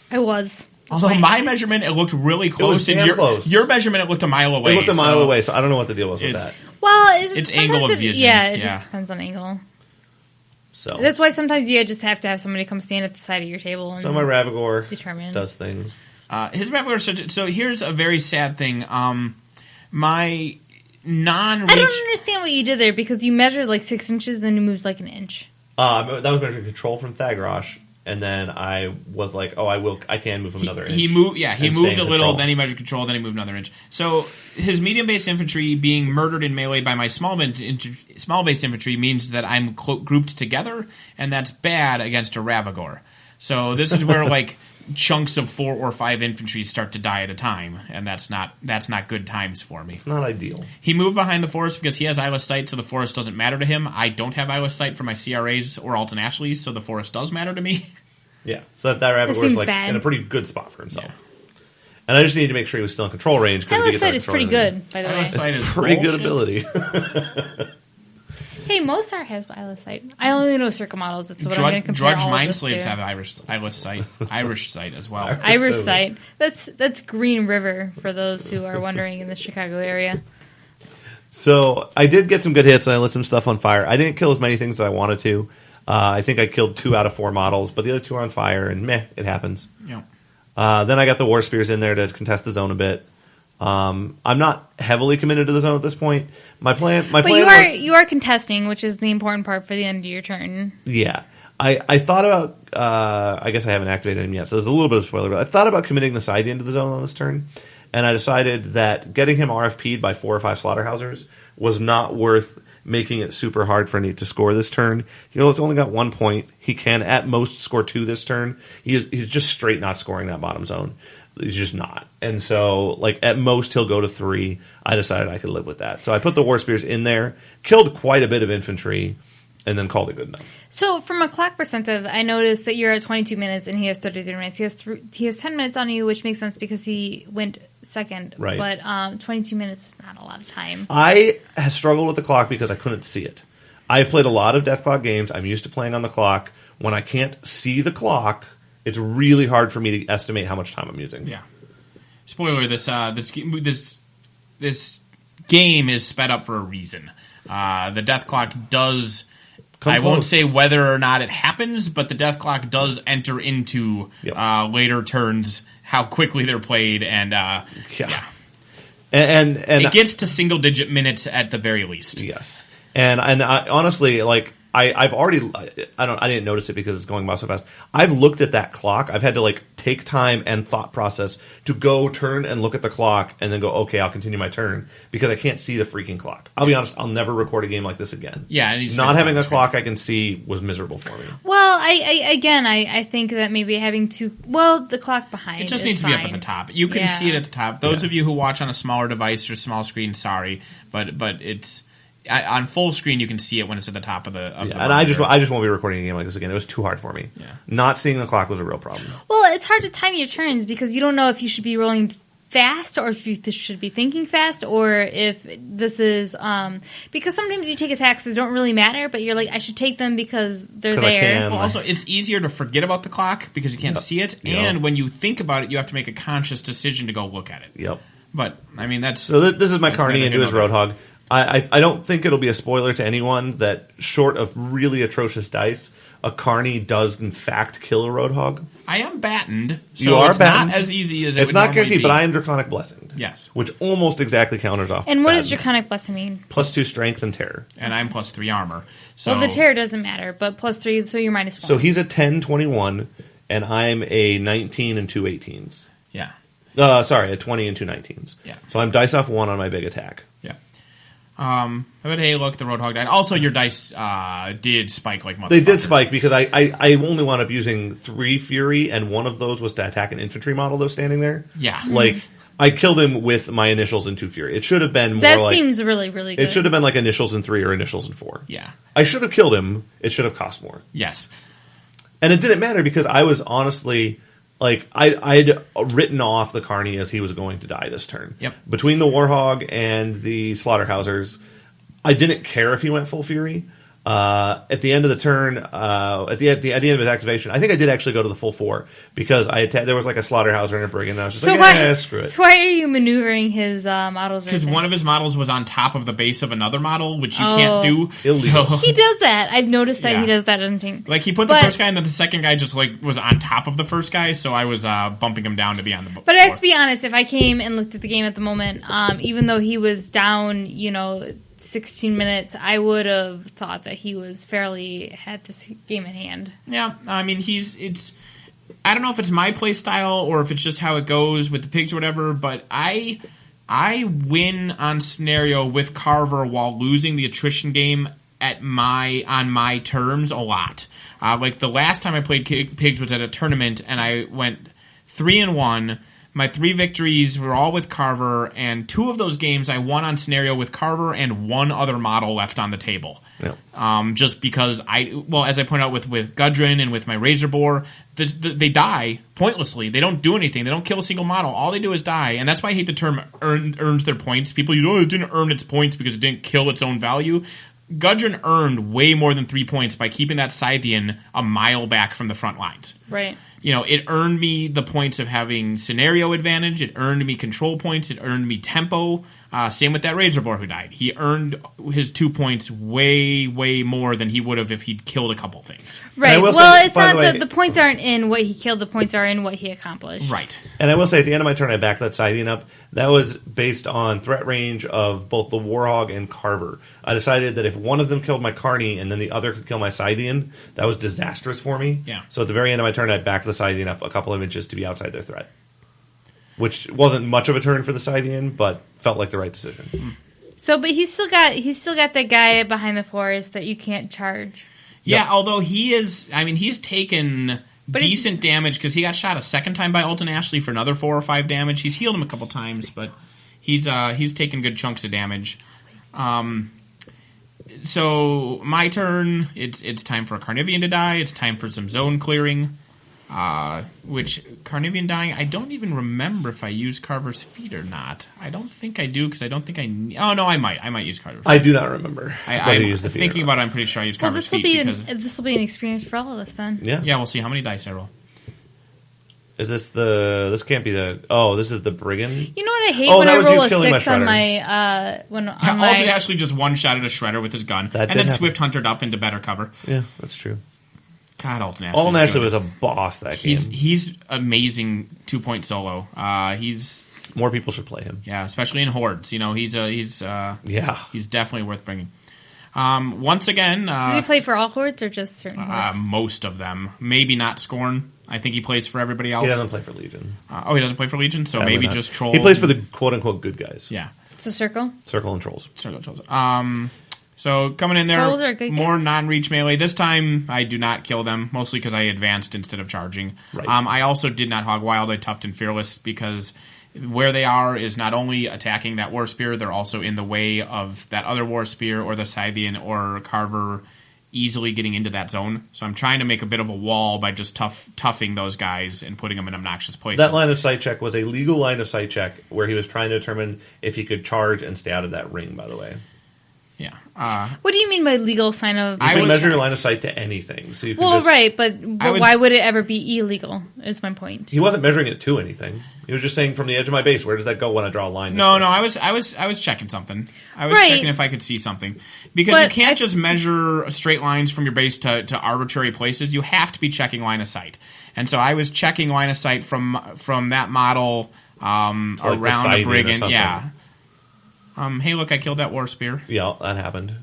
I was. Although my measurement, it looked really close. It was close. Your measurement, it looked a mile away. It looked a mile away, so I don't know what the deal was with that. Well, it's angle of vision. Yeah, it just depends on angle. So that's why sometimes you just have to have somebody come stand at the side of your table. And so my Ravagore determine. Does things. His Ravagore. So here's a very sad thing. My I non-reach. don't understand what you did there, because you measured like 6 inches, then you moved like an inch. That was measuring control from Thagrosh, and then I was like, I can move him another inch. He moved a little, then he measured control, then he moved another inch. So his medium-based infantry being murdered in melee by my small-based infantry means that I'm grouped together, and that's bad against a Ravagore. So this is where like chunks of 4 or 5 infantry start to die at a time, and that's not good times for me. It's not ideal. He moved behind the forest because he has eyeless sight, so the forest doesn't matter to him. I don't have eyeless sight for my CRAs or Alton Ashleys, so the forest does matter to me. Yeah, so that Ravagore is like in a pretty good spot for himself. Yeah. And I just need to make sure he was still in control range. Eyeless sight is pretty good, by the way. Eyeless sight is pretty good ability. Hey, Mozart has eyeless sight. I only know circle models. That's what I'm going to compare Drudge all Mind of this Slaves to. have Irish sight. Irish sight as well. Irish sight. That's Green River, for those who are wondering, in the Chicago area. So I did get some good hits, and I lit some stuff on fire. I didn't kill as many things as I wanted to. I think I killed 2 out of 4 models, but the other 2 are on fire, and it happens. Yeah. Then I got the War Spears in there to contest the zone a bit. I'm not heavily committed to the zone at this point. My plan you are contesting, which is the important part for the end of your turn. Yeah. I thought about, I guess I haven't activated him yet, so there's a little bit of spoiler, but I thought about committing the Scythian to the zone on this turn, and I decided that getting him RFP'd by 4 or 5 Slaughterhousers was not worth making it super hard for Nate to score this turn. It's only got 1 point. He can at most score 2 this turn. He's just straight not scoring that bottom zone. He's just not. And so, like, at most he'll go to 3. I decided I could live with that. So I put the War Spears in there, killed quite a bit of infantry, and then called it good enough. So from a clock perspective, I noticed that you're at 22 minutes and he has 33 minutes. He has 10 minutes on you, which makes sense because he went second. Right. But 22 minutes is not a lot of time. I have struggled with the clock because I couldn't see it. I've played a lot of Death Clock games. I'm used to playing on the clock. When I can't see the clock, it's really hard for me to estimate how much time I'm using. Yeah. Spoiler: this game is sped up for a reason. The Death Clock does. I won't say whether or not it happens, but the Death Clock does enter into later turns, how quickly they're played, and and it gets to single-digit minutes at the very least. Yes, and I, honestly, like, I've already I didn't notice it because it's going by so fast. I've looked at that clock. I've had to like take time and thought process to go turn and look at the clock and then go, okay, I'll continue my turn because I can't see the freaking clock. I'll be honest, I'll never record a game like this again. Yeah, not having a clock I can see was miserable for me. Well, I think that maybe having the clock behind it just is needs to fine. be up at the top. You can see it at the top. Those of you who watch on a smaller device or small screen, sorry, but it's on full screen you can see it when it's at the top of the. And I just won't be recording a game like this again. It was too hard for me. Yeah. Not seeing the clock was a real problem. Well, it's hard to time your turns because you don't know if you should be rolling fast or if you should be thinking fast or if this is because sometimes you take attacks that don't really matter, but you're like, I should take them because they're there. Well, also, it's easier to forget about the clock because you can't see it, and when you think about it, you have to make a conscious decision to go look at it. Yep. But I mean, that's so. This is my Carney into his Roadhog. I don't think it'll be a spoiler to anyone that short of really atrocious dice, a Carney does in fact kill a Roadhog. I am battened, so you are it's battened. not as easy as it it's would not guaranteed, be. but I am Draconic Blessing. Yes. Which almost exactly counters off. And what does Draconic Blessing mean? +2 strength and terror. And I'm +3 armor. So Well, the terror doesn't matter, but +3, so you're -1. So he's a 10-21, and I'm a 19 and 2 18s. Yeah. Sorry, a 20 and 2 19s. Yeah. So I'm dice off 1 on my big attack. Yeah. But hey, look, the Roadhog died. Also, your dice did spike like motherfuckers. They did spike because I only wound up using 3 Fury, and one of those was to attack an infantry model that was standing there. Yeah. Like, I killed him with my initials and 2 Fury. It should have been more that like... seems really, really good. It should have been like initials in 3 or initials in 4. Yeah. I should have killed him. It should have cost more. Yes. And it didn't matter because I was honestly... Like, I'd written off the Carney as he was going to die this turn. Yep. Between the Warhog and the Slaughterhousers, I didn't care if he went full Fury. At the end of the turn, at the end of his activation, I think I did actually go to the full 4 because there was like a Slaughterhouser and a Brigand, and I was just screw it. So why are you maneuvering his models? Because one of his models was on top of the base of another model, which you can't do. Illegal. So, he does that. I've noticed that he does that on team. Like, he put the first guy, and then the second guy just, like, was on top of the first guy, so I was bumping him down to be on the But I have to be honest, if I came and looked at the game at the moment, even though he was down, 16 minutes, I would have thought that he was had this game in hand. Yeah, I mean, I don't know if it's my play style or if it's just how it goes with the pigs or whatever, but I win on Senario with Carver while losing the attrition game on my terms a lot. Like the last time I played pigs was at a tournament and I went 3-1. My 3 victories were all with Carver, and 2 of those games I won on Senario with Carver and 1 other model left on the table. Yeah. Just because as I point out with Gudrun and with my Razor Boar, they die pointlessly. They don't do anything. They don't kill a single model. All they do is die, and that's why I hate the term earns their points. People use, it didn't earn its points because it didn't kill its own value. Gudrun earned way more than 3 points by keeping that Scythian a mile back from the front lines. Right. It earned me the points of having Senario advantage. It earned me control points. It earned me tempo. Same with that Razor Boar who died. He earned his 2 points way, way more than he would have if he'd killed a couple things. Right. Well, it's not the points aren't in what he killed. The points are in what he accomplished. Right. And I will say, at the end of my turn, I backed that Scythian up. That was based on threat range of both the Warhog and Carver. I decided that if one of them killed my Carney and then the other could kill my Scythian, that was disastrous for me. Yeah. So at the very end of my turn, I backed the Scythian up a couple of inches to be outside their threat. Which wasn't much of a turn for the Scythian, but felt like the right decision. So, but he's still got that guy behind the forest that you can't charge. Yeah, although he's taken decent damage because he got shot a second time by Alton Ashley for another 4 or 5 damage. He's healed him a couple times, but he's taken good chunks of damage. So my turn. It's time for a Carnivian to die. It's time for some zone clearing. Which Carnivian dying, I don't even remember if I use Carver's Feet or not. I don't think I do because I don't think oh no, I might use Carver's Feet. I do not remember. I'm thinking about it. I'm pretty sure I use Carver's Feet. This will be an experience for all of us then. Yeah, we'll see how many dice I roll. Is this can't be this is the Brigand? You know what I hate when I roll a 6 on my Alton Ashley just one-shotted a Shredder with his gun and then Swift Huntered up into better cover. Yeah, that's true. God, Alton Ashley was a boss that game. He's amazing 2-point solo. More people should play him. Yeah, especially in hordes. He's definitely worth bringing. Once again... Does he play for all hordes or just certain hordes? Most of them. Maybe not Scorn. I think he plays for everybody else. He doesn't play for Legion. He doesn't play for Legion? So Sadly maybe not. just Trolls. He plays for the quote-unquote good guys. Yeah. So Circle? Circle and Trolls. Circle Trolls. So coming in there, Trolls are good more guys. non-reach melee. This time I do not kill them, mostly because I advanced instead of charging. Right. I also did not hog wild. I toughed and fearless because where they are is not only attacking that war spear, they're also in the way of that other war spear or the Scythian or Carver easily getting into that zone. So I'm trying to make a bit of a wall by just toughing those guys and putting them in obnoxious places. That line of sight check was a legal line of sight check where he was trying to determine if he could charge and stay out of that ring, by the way. Yeah. What do you mean by legal sign of... You can measure your line of sight to anything. So you can Well, just, right, but why would it ever be illegal, is my point. He wasn't measuring it to anything. He was just saying from the edge of my base, where does that go when I draw a line? No, I was checking something. I was Right. checking if I could see something. Because But you can't just measure straight lines from your base to arbitrary places. You have to be checking line of sight. And so I was checking line of sight from that model around the a Scythian or brigand. something. Yeah. Hey, look, I killed that war spear. Yeah, that happened.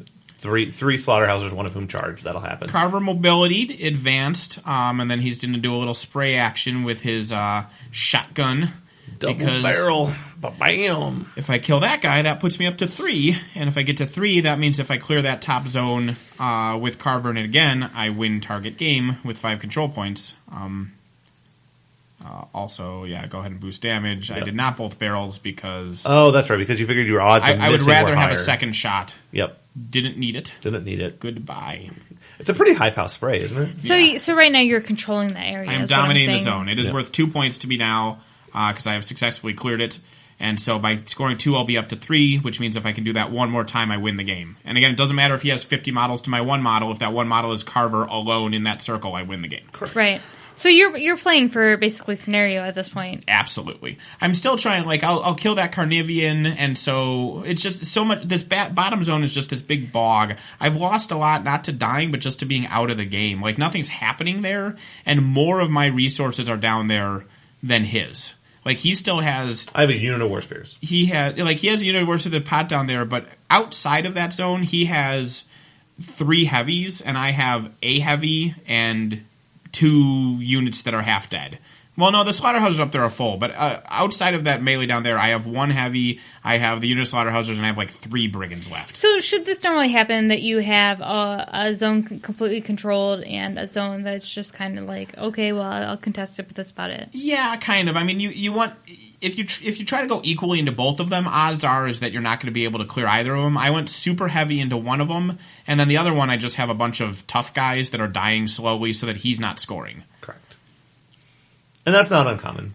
Three slaughterhouses, one of whom charged. That'll happen. Carver mobility advanced, and then he's going to do a little spray action with his shotgun. Double barrel. Ba-bam. If I kill that guy, that puts me up to 3. And if I get to 3, that means if I clear that top zone with Carver in it again, I win target game with 5 control points. Also, go ahead and boost damage. Yep. I did not both barrels because... Oh, that's right, because you figured your odds of I would missing rather were have a higher. second shot. Yep. Didn't need it. Goodbye. It's a pretty high-power spray, isn't it? So right now you're controlling that area. I am dominating the zone. It is worth 2 points to me now because I have successfully cleared it. And so by scoring 2, I'll be up to 3, which means if I can do that one more time, I win the game. And again, it doesn't matter if he has 50 models to my one model. If that one model is Carver alone in that circle, I win the game. Correct. Right. So you're playing for basically Senario at this point. Absolutely. I'm still trying, I'll kill that Carnivian, and so it's just so much, this bottom zone is just this big bog. I've lost a lot, not to dying, but just to being out of the game. Nothing's happening there, and more of my resources are down there than his. He still has... I have a unit of war spears. He has a unit of war spears, the pot down there, but outside of that zone, he has 3 heavies, and I have a heavy and 2 units that are half dead. Well, no, the slaughterhouses up there are full, but outside of that melee down there, I have 1 heavy, I have the unit of slaughterhouses, and I have 3 brigands left. So should this normally happen that you have a zone completely controlled and a zone that's just kind of okay, well, I'll contest it, but that's about it? Yeah, kind of. I mean, you want... If you try to go equally into both of them, odds are is that you're not going to be able to clear either of them. I went super heavy into one of them, and then the other one I just have a bunch of tough guys that are dying slowly so that he's not scoring. Correct. And that's not uncommon.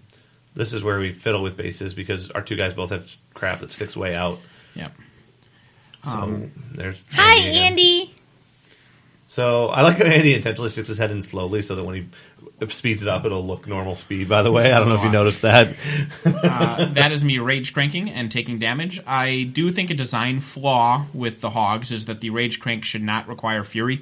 This is where we fiddle with bases because our 2 guys both have crap that sticks way out. Yep. So there's... Hi, Andy! So I like how Andy intentionally sticks his head in slowly so that when he speeds it up, it'll look normal speed, by the way. I don't know if you noticed that. That is me rage cranking and taking damage. I do think a design flaw with the hogs is that the rage crank should not require fury.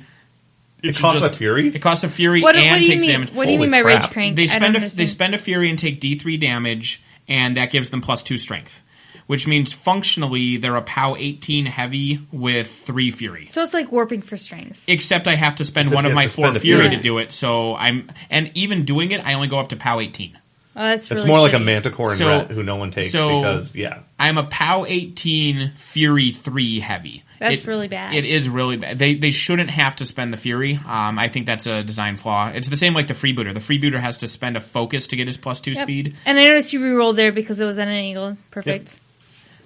It costs a fury? It costs a fury What do and you takes mean? damage. What do you mean by Holy rage crap. crank? They I don't spend understand. a fury and take D3 damage, and that gives them plus 2 strength. Which means functionally they're a POW 18 heavy with 3 fury. So it's like warping for strength. Except I have to spend Except one you of have my to spend 4 a fury fury. to do it. So and even doing it, I only go up to POW 18. Oh, that's really It's more like a shitty. Manticore and So- Ret who no one takes because, yeah. I'm a POW 18 Fury 3 heavy. That's really bad. It is really bad. They shouldn't have to spend the Fury. I think that's a design flaw. It's the same like the Freebooter. The Freebooter has to spend a focus to get his plus 2 Yep. speed. And I noticed you re-rolled there because it was at an angle. Perfect. Yep.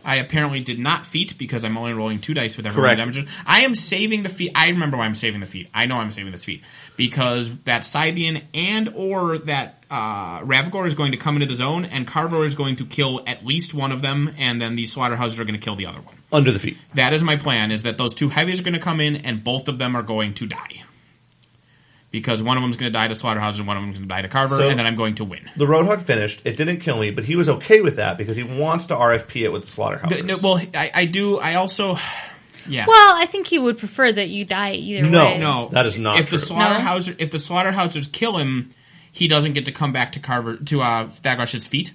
I apparently did not feat because I'm only rolling 2 dice with every Correct. damage. I am saving the feat. I remember why I'm saving the feat. I know I'm saving this feat. Because that Scythian and or that Ravagore is going to come into the zone, and Carver is going to kill at least one of them, and then the Slaughterhouses are going to kill the other one. Under the feet. That is my plan, is that those 2 heavies are going to come in, and both of them are going to die. Because one of them is going to die to Slaughterhouse, and one of them is going to die to Carver, So- and then I'm going to win. The Roadhog finished. It didn't kill me, but he was okay with that because he wants to RFP it with the Slaughterhouse. Well, I do. I also... Yeah. Well, I think he would prefer that you die either way. No, that is not if true. The if the Slaughterhousers kill him, he doesn't get to come back to Thagrosh's feet.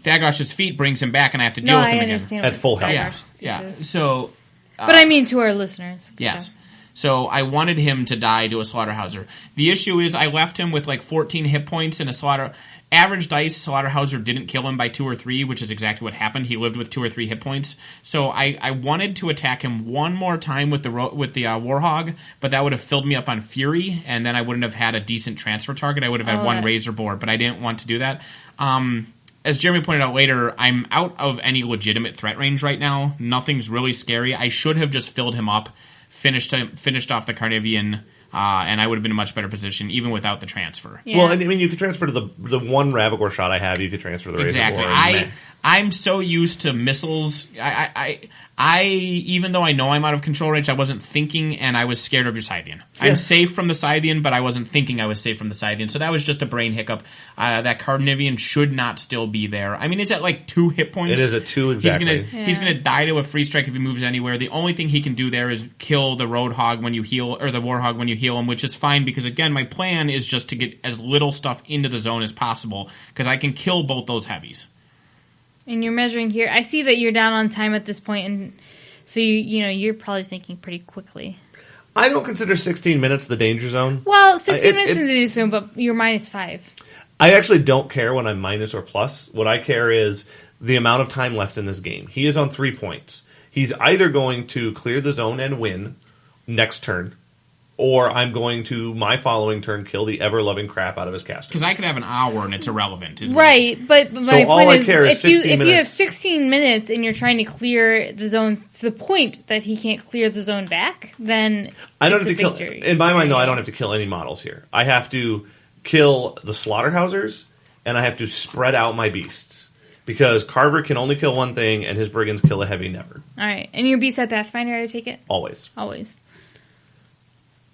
Thagrosh's feet brings him back, and I have to deal with him again. understand At full health. Yeah. So But I mean to our listeners. Yes. So I wanted him to die to a Slaughterhouser. The issue is I left him with like 14 hit points and a average dice Slaughterhouser didn't kill him by 2 or 3, which is exactly what happened. He lived with 2 or 3 hit points. So I wanted to attack him one more time with the Warhog, but that would have filled me up on Fury, and then I wouldn't have had a decent transfer target. I would have had one Razor Board, but I didn't want to do that. As Jeremy pointed out later, I'm out of any legitimate threat range right now. Nothing's really scary. I should have just filled him up, finished off the Carnivian, and I would have been in a much better position even without the transfer. Yeah. Well, I mean, you could transfer to the one Ravagore shot I have. You could transfer the exactly. Razor. I'm so used to missiles. I even though I know I'm out of control range, I wasn't thinking, and I was scared of your Scythian. Yeah. I'm safe from the Scythian, but I wasn't thinking I was safe from the Scythian. So that was just a brain hiccup. That Carnivian should not still be there. I mean, it's at like 2 hit points. It is at 2 exactly. He's gonna die to a free strike if he moves anywhere. The only thing he can do there is kill the Roadhog when you heal, or the Warhog when you heal him, which is fine because again, my plan is just to get as little stuff into the zone as possible because I can kill both those heavies. And you're measuring here. I see that you're down on time at this point, and so you're probably thinking pretty quickly. I don't consider 16 minutes the danger zone. Well, 16 minutes is the danger zone, but you're -5. I actually don't care when I'm minus or plus. What I care is the amount of time left in this game. He is on 3 points. He's either going to clear the zone and win next turn, or I'm going to, my following turn, kill the ever-loving crap out of his caster. Because I could have an hour and it's irrelevant. Right, but my point is, if you have 16 16 minutes and you're trying to clear the zone to the point that he can't clear the zone back, then I don't have to kill. In my mind, though, I don't have to kill any models here. I have to kill the Slaughterhousers, and I have to spread out my beasts. Because Carver can only kill one thing, and his Brigands kill a heavy never. All right, and your beast at Pathfinder, I take it? Always.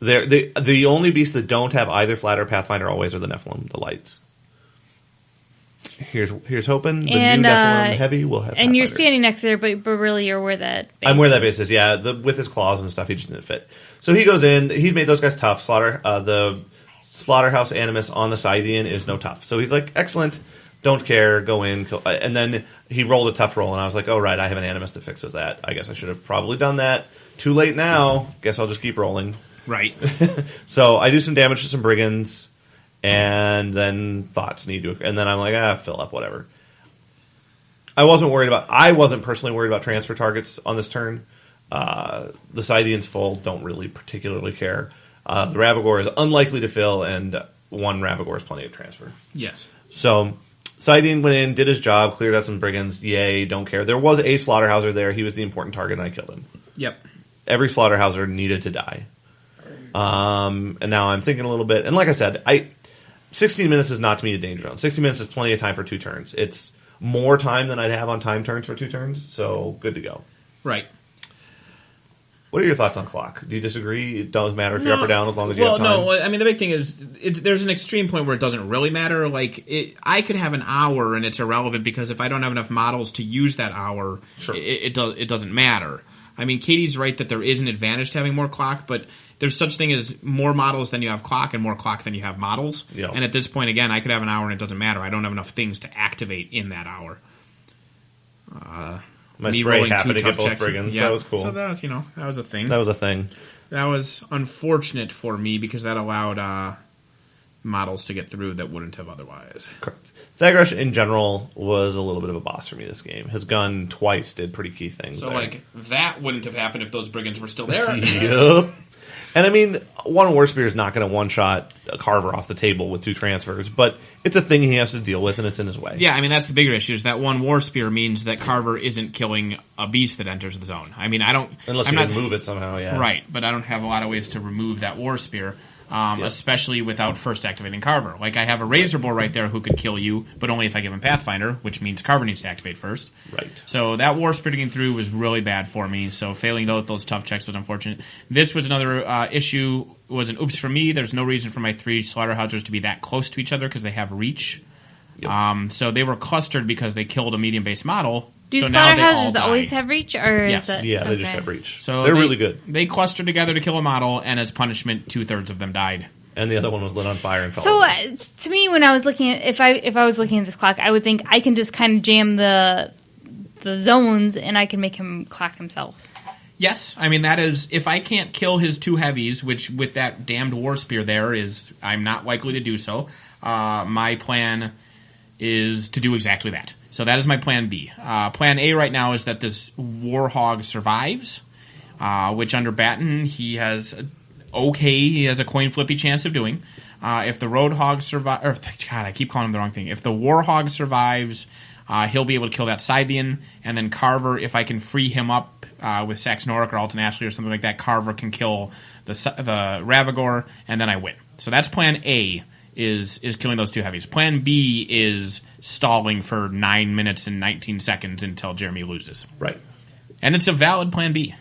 The only beasts that don't have either Flat or Pathfinder always are the Nephilim, the lights. Here's hoping the new Nephilim heavy will have Pathfinder. And you're standing next to there, but really you're where that base I'm where that base is, yeah. With his claws and stuff, he just didn't fit. So he goes in, he made those guys tough. The Slaughterhouse Animus on the Scythian is no tough. So he's like, excellent, don't care, go in, kill. And then he rolled a tough roll, and I was like, oh right, I have an Animus that fixes that. I guess I should have probably done that. Too late now, guess I'll just keep rolling. Right. So I do some damage to some Brigands, and then thoughts need to, and then I'm like, fill up, whatever. I wasn't personally worried about transfer targets on this turn. The Scythian's full, don't really particularly care. The Ravagore is unlikely to fill, and one Ravagore is plenty of transfer. Yes. So Scythian went in, did his job, cleared out some Brigands. Yay, don't care. There was a Slaughterhouser there. He was the important target, and I killed him. Yep. Every Slaughterhouser needed to die. And now I'm thinking a little bit. And like I said, 16 minutes is not to me a danger zone. 60 minutes is plenty of time for 2 turns. It's more time than I'd have on time turns for 2 turns, so good to go. Right. What are your thoughts on clock? Do you disagree? It doesn't matter if you're up or down as long as you have time? Well, no. I mean, the big thing is there's an extreme point where it doesn't really matter. Like, I could have an hour and it's irrelevant because if I don't have enough models to use that hour, sure. it doesn't matter. I mean, Katie's right that there is an advantage to having more clock, but there's such thing as more models than you have clock and more clock than you have models. Yep. And at this point, again, I could have an hour and it doesn't matter. I don't have enough things to activate in that hour. My spray happened to get both Brigands. Yeah. That was cool. So that was, that was a thing. That was a thing. That was unfortunate for me because that allowed models to get through that wouldn't have otherwise. Correct. Thagrosh, in general, was a little bit of a boss for me this game. His gun twice did pretty key things. So, that wouldn't have happened if those Brigands were still there. Yep. And I mean, one War Spear is not going to one-shot a Carver off the table with 2 transfers, but it's a thing he has to deal with, and it's in his way. Yeah, I mean, that's the bigger issue, is that one War Spear means that Carver isn't killing a beast that enters the zone. I mean, Unless you can move it somehow, yeah. Right, but I don't have a lot of ways to remove that War Spear. Especially without first activating Carver. Like, I have a Razor Boar right there who could kill you, but only if I give him Pathfinder, which means Carver needs to activate first. Right. So that War Spirit getting through was really bad for me, so failing those tough checks was unfortunate. This was another issue, was an oops for me. There's no reason for my 3 Slaughterhousers to be that close to each other because they have reach. Yep. So they were clustered because they killed a medium-based model. Do so Slaughterhouses always have reach? Or yes. Is that, yeah, they just have reach. So they're really good. They clustered together to kill a model, and as punishment, 2/3 of them died. And the other one was lit on fire and fell. So to me, when I was looking at if I was looking at this clock, I would think I can just kind of jam the zones, and I can make him clock himself. Yes, I mean, that is, if I can't kill his 2 heavies, which with that damned war spear there is, I'm not likely to do so, my plan is to do exactly that. So that is my plan B. Plan A right now is that this Warhog survives, which under Batten he has a coin flippy chance of doing. If the Roadhog survives, God, I keep calling him the wrong thing. If the Warhog survives, he'll be able to kill that Scythian, and then Carver, if I can free him up with Saxon Orc or Alton Ashley or something like that, Carver can kill the Ravagore, and then I win. So that's plan A, is killing those 2 heavies. Plan B is stalling for 9 minutes and 19 seconds until Jeremy loses. Right. And it's a valid plan B.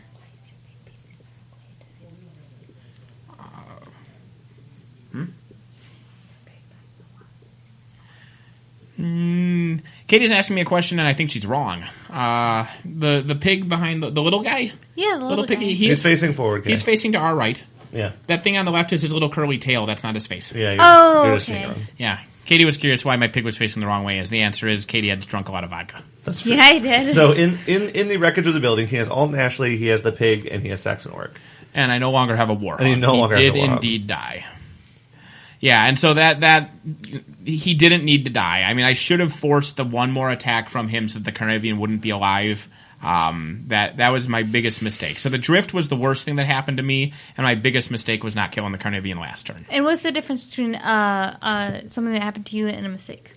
Katie's asking me a question, and I think she's wrong. The pig behind the little guy? Yeah, the little piggy. guy. He's facing forward. He's facing to our right. Yeah. That thing on the left is his little curly tail. That's not his face. Yeah. Oh, okay. Yeah. Katie was curious why my pig was facing the wrong way. As the answer is, Katie had drunk a lot of vodka. That's true. Yeah, I did. So in the wreckage of the building, he has Alton Ashley, he has the pig, and he has Saxon Orc. And I no longer have a Warhog. And he no longer has a did Warhog. indeed die. Yeah, and so that he didn't need to die. I mean, I should have forced the one more attack from him so that the Carnavian wouldn't be alive. That was my biggest mistake. So the drift was the worst thing that happened to me, and my biggest mistake was not killing the Carnavian last turn. And what's the difference between something that happened to you and a mistake?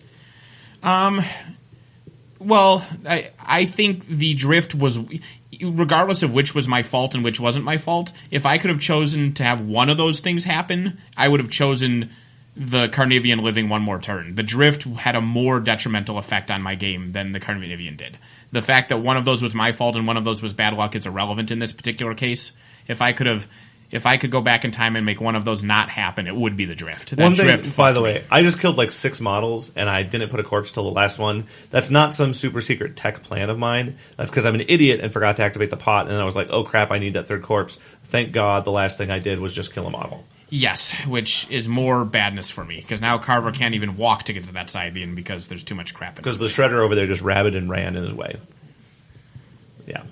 Well, I think the drift was, regardless of which was my fault and which wasn't my fault, if I could have chosen to have one of those things happen, I would have chosen the Carnavian living one more turn. The drift had a more detrimental effect on my game than the Carnavian did. The fact that one of those was my fault and one of those was bad luck is irrelevant in this particular case. If I could go back in time and make one of those not happen, it would be the drift. One thing, by the way, I just killed like 6 models, and I didn't put a corpse till the last one. That's not some super secret tech plan of mine. That's because I'm an idiot and forgot to activate the pot, and then I was like, oh crap, I need that 3rd corpse. Thank God the last thing I did was just kill a model. Yes, which is more badness for me, because now Carver can't even walk to get to that Scythian because there's too much crap in it. Because the Shredder over there just rabbited and ran in his way. Yeah.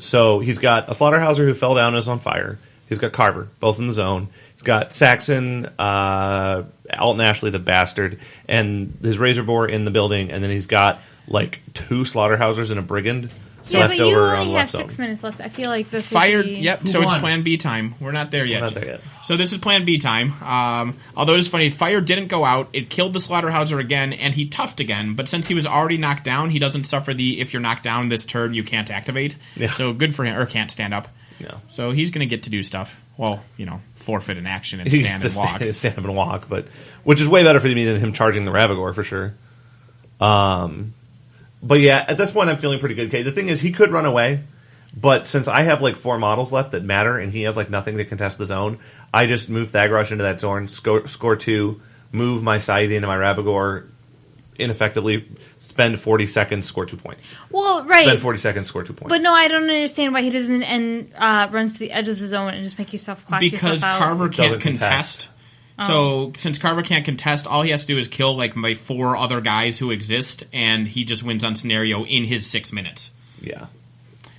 So he's got a Slaughterhouser who fell down and is on fire. He's got Carver, both in the zone. He's got Saxon, Alton Ashley, the bastard, and his Razor Boar in the building, and then he's got like 2 Slaughterhousers and a Brigand. Yeah, but you only have 6 minutes left. I feel like this Fired. would be... Yep. So it's Plan B time. We're not there yet. We're not there yet. So this is Plan B time. Although it's funny, fire didn't go out. It killed the Slaughterhouser again, and he toughed again. But since he was already knocked down, he doesn't suffer the if you're knocked down this turn you can't activate. Yeah. So good for him, or can't stand up. Yeah. So he's going to get to do stuff. Well, forfeit an action and stand and walk. Stand up and walk, but which is way better for me than him charging the Ravagore for sure. But yeah, at this point I'm feeling pretty good. Okay, the thing is he could run away, but since I have like 4 models left that matter and he has like nothing to contest the zone, I just move Thagrosh into that zone, score 2, move my Scythian and my Ravagore, ineffectively spend 40 seconds, score 2 points. Well, right. Spend 40 seconds, score 2 points. But no, I don't understand why he doesn't runs to the edge of the zone and just make yourself clock because yourself out. Carver can't Doesn't contest. So since Carver can't contest, all he has to do is kill like my 4 other guys who exist, and he just wins on Senario in his 6 minutes. Yeah.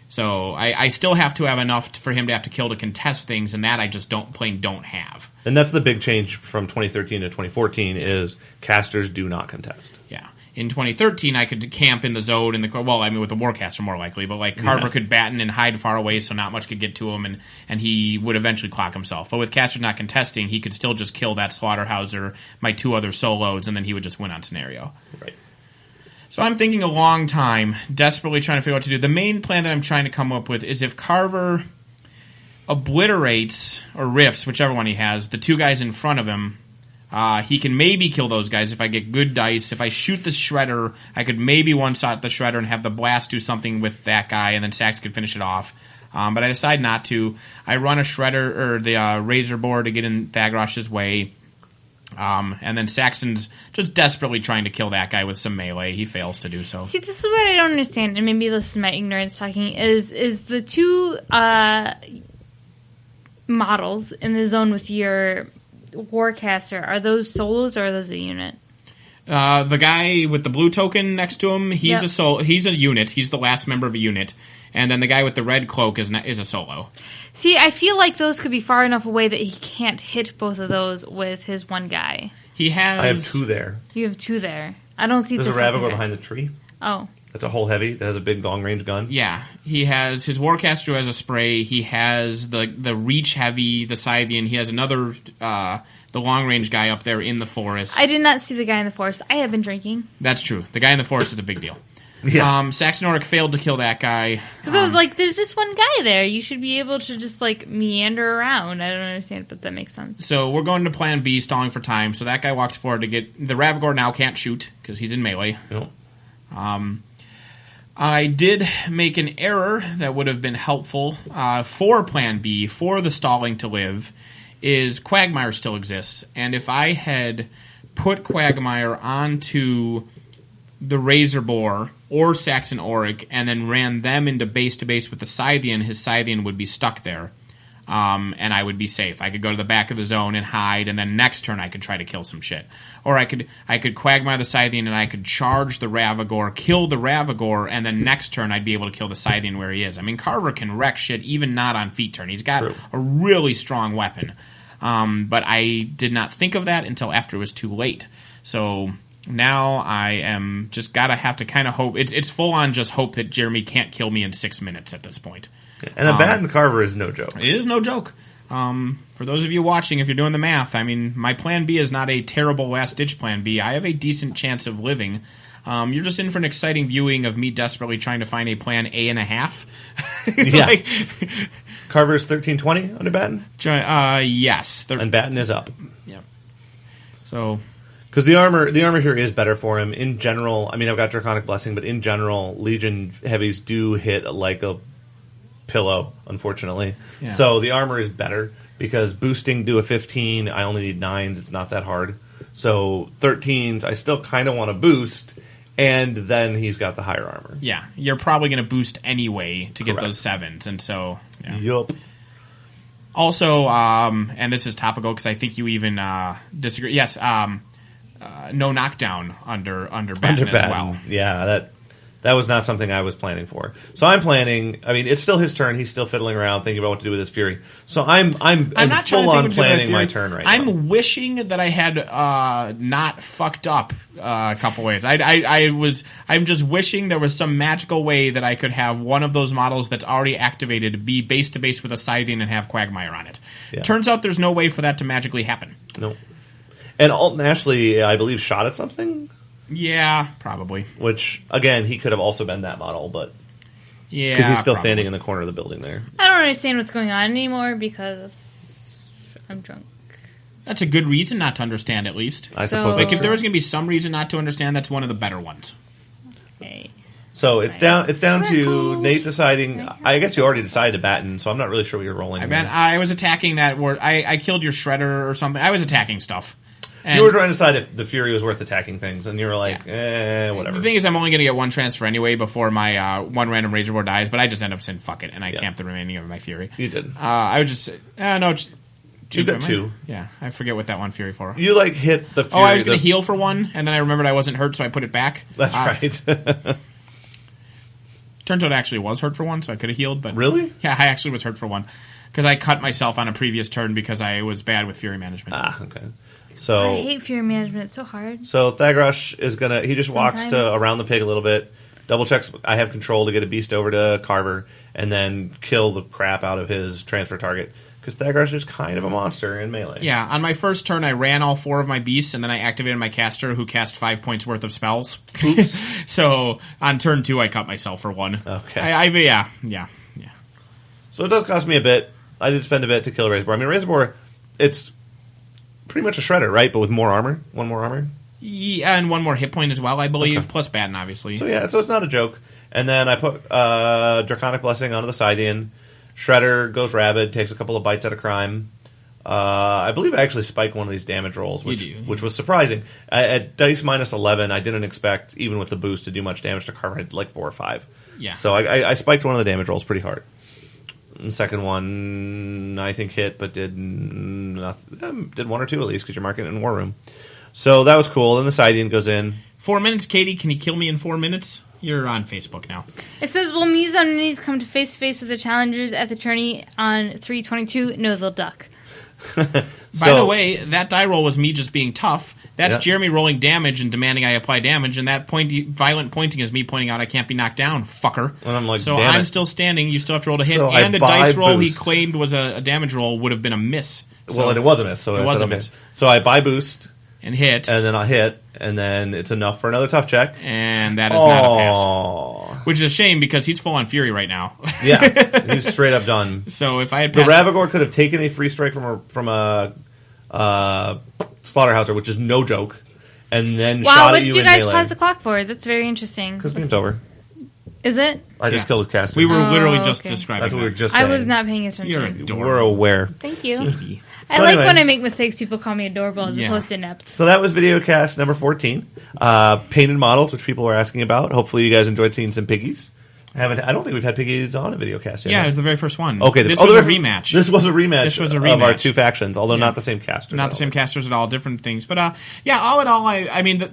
So I still have to have enough for him to have to kill to contest things, and that I just don't have. And that's the big change from 2013 to 2014 is casters do not contest. Yeah. In 2013, I could camp in the zone with the Warcaster more likely, but like Carver could batten and hide far away so not much could get to him, and he would eventually clock himself. But with casters not contesting, he could still just kill that Slaughterhouser, my 2 other solos, and then he would just win on Senario. Right. So I'm thinking a long time, desperately trying to figure out what to do. The main plan that I'm trying to come up with is if Carver obliterates, or riffs, whichever one he has, the 2 guys in front of him, he can maybe kill those guys if I get good dice. If I shoot the Shredder, I could maybe one-shot the Shredder and have the Blast do something with that guy, and then Sax could finish it off. But I decide not to. I run a Shredder, or the Razor Boar to get in Thagrosh's way. And then Saxon's just desperately trying to kill that guy with some melee. He fails to do so. See, this is what I don't understand, and maybe this is my ignorance talking, is the 2 models in the zone with your Warcaster, are those solos or are those a unit? The guy with the blue token next to him, he's he's a unit. He's the last member of a unit. And then the guy with the red cloak is a solo. See, I feel like those could be far enough away that he can't hit both of those with his one guy. He has... I have 2 there. You have 2 there. I don't see There's the a Ravagore behind the tree. Oh. That's a whole heavy that has a big long-range gun. Yeah. He has his Warcaster has a spray. He has the Reach Heavy, the Scythian. He has another... the long-range guy up there in the forest. I did not see the guy in the forest. I have been drinking. That's true. The guy in the forest is a big deal. Yeah. Saxon Auric failed to kill that guy. Because I was like, there's just one guy there. You should be able to just, like, meander around. I don't understand, but that makes sense. So we're going to plan B, stalling for time. So that guy walks forward to get... The Ravagore now can't shoot, because he's in melee. Nope. I did make an error that would have been helpful for plan B, for the stalling to live, is Quagmire still exists. And if I had put Quagmire onto the Razor Boar or Saxon Auric and then ran them into base-to-base with the Scythian, his Scythian would be stuck there. And I would be safe. I could go to the back of the zone and hide, and then next turn I could try to kill some shit. Or I could Quagmire the Scythian and I could charge the Ravagore, kill the Ravagore, and then next turn I'd be able to kill the Scythian where he is. I mean, Carver can wreck shit even not on feat turn. He's got a really strong weapon. But I did not think of that until after it was too late. So now I am just have to kind of hope. It's full on just hope that Jeremy can't kill me in 6 minutes at this point. And a Batten Carver is no joke. It is no joke. For those of you watching, if you're doing the math, I mean, my plan B is not a terrible last-ditch plan B. I have a decent chance of living. You're just in for an exciting viewing of me desperately trying to find a plan A and a half. Yeah. Carver's 1320 under Batten? Yes. And Batten is up. Yeah. So... Because the armor here is better for him. In general, I mean, I've got Draconic Blessing, but in general, Legion heavies do hit like a pillow, unfortunately. Yeah. So the armor is better, because boosting to a 15, I only need 9s. It's not that hard. So 13s, I still kind of want to boost, and then he's got the higher armor. Yeah, you're probably going to boost anyway to get those 7s, and so... Yeah. Yup. Also, and this is topical because I think you even disagree. Yes, no knockdown under Batten as well. Yeah, that was not something I was planning for. So I'm planning. I mean, it's still his turn. He's still fiddling around, thinking about what to do with his Fury. So I'm not full on planning my turn right now. I'm wishing that I had not fucked up a couple ways. I'm just wishing there was some magical way that I could have one of those models that's already activated be base to base with a Scythian and have Quagmire on it. Yeah. Turns out there's no way for that to magically happen. No. And Alton Ashley, I believe, shot at something? Yeah, probably. Which, again, he could have also been that model, but... Yeah, because he's still standing in the corner of the building there. I don't understand what's going on anymore because I'm drunk. That's a good reason not to understand, at least. I suppose. Like, if there was going to be some reason not to understand, that's one of the better ones. Okay. So it's down to Nate deciding. I guess you already decided to Batten, so I'm not really sure what you're rolling. I was attacking that. I killed your Shredder or something. I was attacking stuff. And you were trying to decide if the Fury was worth attacking things, and you were like, whatever. The thing is, I'm only going to get one transfer anyway before my one random Razor Boar dies, but I just end up saying, fuck it, and I camp the remaining of my Fury. You did. I would just say, no. You got 2. Yeah, I forget what that one Fury for. You, like, hit the Fury. Oh, I was going to heal for one, and then I remembered I wasn't hurt, so I put it back. That's right. Turns out I actually was hurt for one, so I could have healed, but... Really? Yeah, I actually was hurt for one. Because I cut myself on a previous turn because I was bad with Fury management. Ah, okay. So I hate Fury management. It's so hard. So Thagrosh is going to... He just walks to around the pig a little bit, double checks I have control to get a beast over to Carver, and then kill the crap out of his transfer target. Because Thagrosh is kind of a monster in melee. Yeah, on my first turn, I ran all 4 of my beasts, and then I activated my caster, who cast 5 points worth of spells. Oops. So on turn 2, I cut myself for 1. Okay. Yeah. So it does cost me a bit. I did spend a bit to kill Razor Boar. I mean, Razor Boar, it's pretty much a Shredder, right? But with more armor? 1 more armor? Yeah, and 1 more hit point as well, I believe, plus Batten, obviously. So yeah, so it's not a joke. And then I put Draconic Blessing onto the Scythian. Shredder goes rabid, takes a couple of bites at a crime. I believe I actually spiked one of these damage rolls, which was surprising. At dice minus 11, I didn't expect, even with the boost, to do much damage to Carver. I had like 4 or 5. Yeah. So I spiked one of the damage rolls pretty hard. The second one, I think, hit, but did 1 or 2 at least, because you're marking it in War Room. So that was cool. Then the Scythian goes in. 4 minutes, Katie. Can you kill me in 4 minutes? You're on Facebook now. It says, will Muse on Minis come to face-to-face with the challengers at the tourney on 3/22? No, they'll duck. By the way, that die roll was me just being tough. That's Yep. Jeremy rolling damage and demanding I apply damage, and that violent pointing is me pointing out I can't be knocked down, fucker. And I'm like, so damn I'm it. still standing. You still have to roll to hit, So and the buy dice roll he boost. claimed was a damage roll would have been a miss. So, Well, it was a miss. So It I was said, a okay. miss. So I buy boost, and hit, and then I hit, and then it's enough for another tough check. and that is not a pass. Aw. Which is a shame because he's full on fury right now. Yeah, he's straight up done. So if I had The passed, Ravagore could have taken a free strike from a Slaughterhouser, which is no joke, and then Wow, shot what at did you you in guys melee. pause the clock for? That's very interesting. Because game's over. Is it? I just Yeah. killed his caster. we were Oh, literally just okay. describing That's what we were that. just I saying. was not paying You're attention. adorable. We're aware. Thank you. Baby. I So like anyway. when I make mistakes, people call me adorable as Yeah. opposed to inept. So that was Videocast number 14. Painted models, which people were asking about. Hopefully you guys enjoyed seeing some piggies. I don't think we've had piggies on a Videocast yet. Yeah, it was the very first one. Okay. this was the a very- rematch. This was a rematch. This was a of our rematch. two factions, although Yeah. not the same caster. Not the same casters at all, different things. But yeah, all in all, I mean,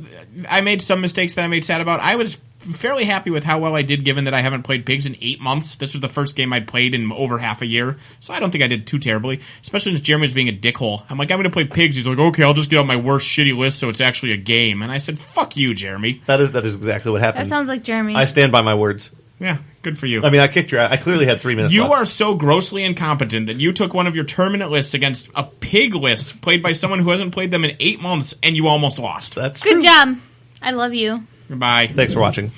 I made some mistakes that I made sad about. I was fairly happy with how well I did, given that I haven't played pigs in 8 months. This was the first game I'd played in over half a year, so I don't think I did too terribly. Especially since Jeremy was being a dickhole. I'm like, I'm going to play pigs. He's like, okay, I'll just get out my worst shitty list, so it's actually a game. And I said, fuck you, Jeremy. That is exactly what happened. That sounds like Jeremy. I stand by my words. Yeah, good for you. I mean, I kicked your ass. I clearly had 3 minutes You left. are so grossly incompetent that you took one of your tournament lists against a pig list played by someone who hasn't played them in 8 months, and you almost lost. That's true. Good job. I love you. Goodbye. Thanks for watching.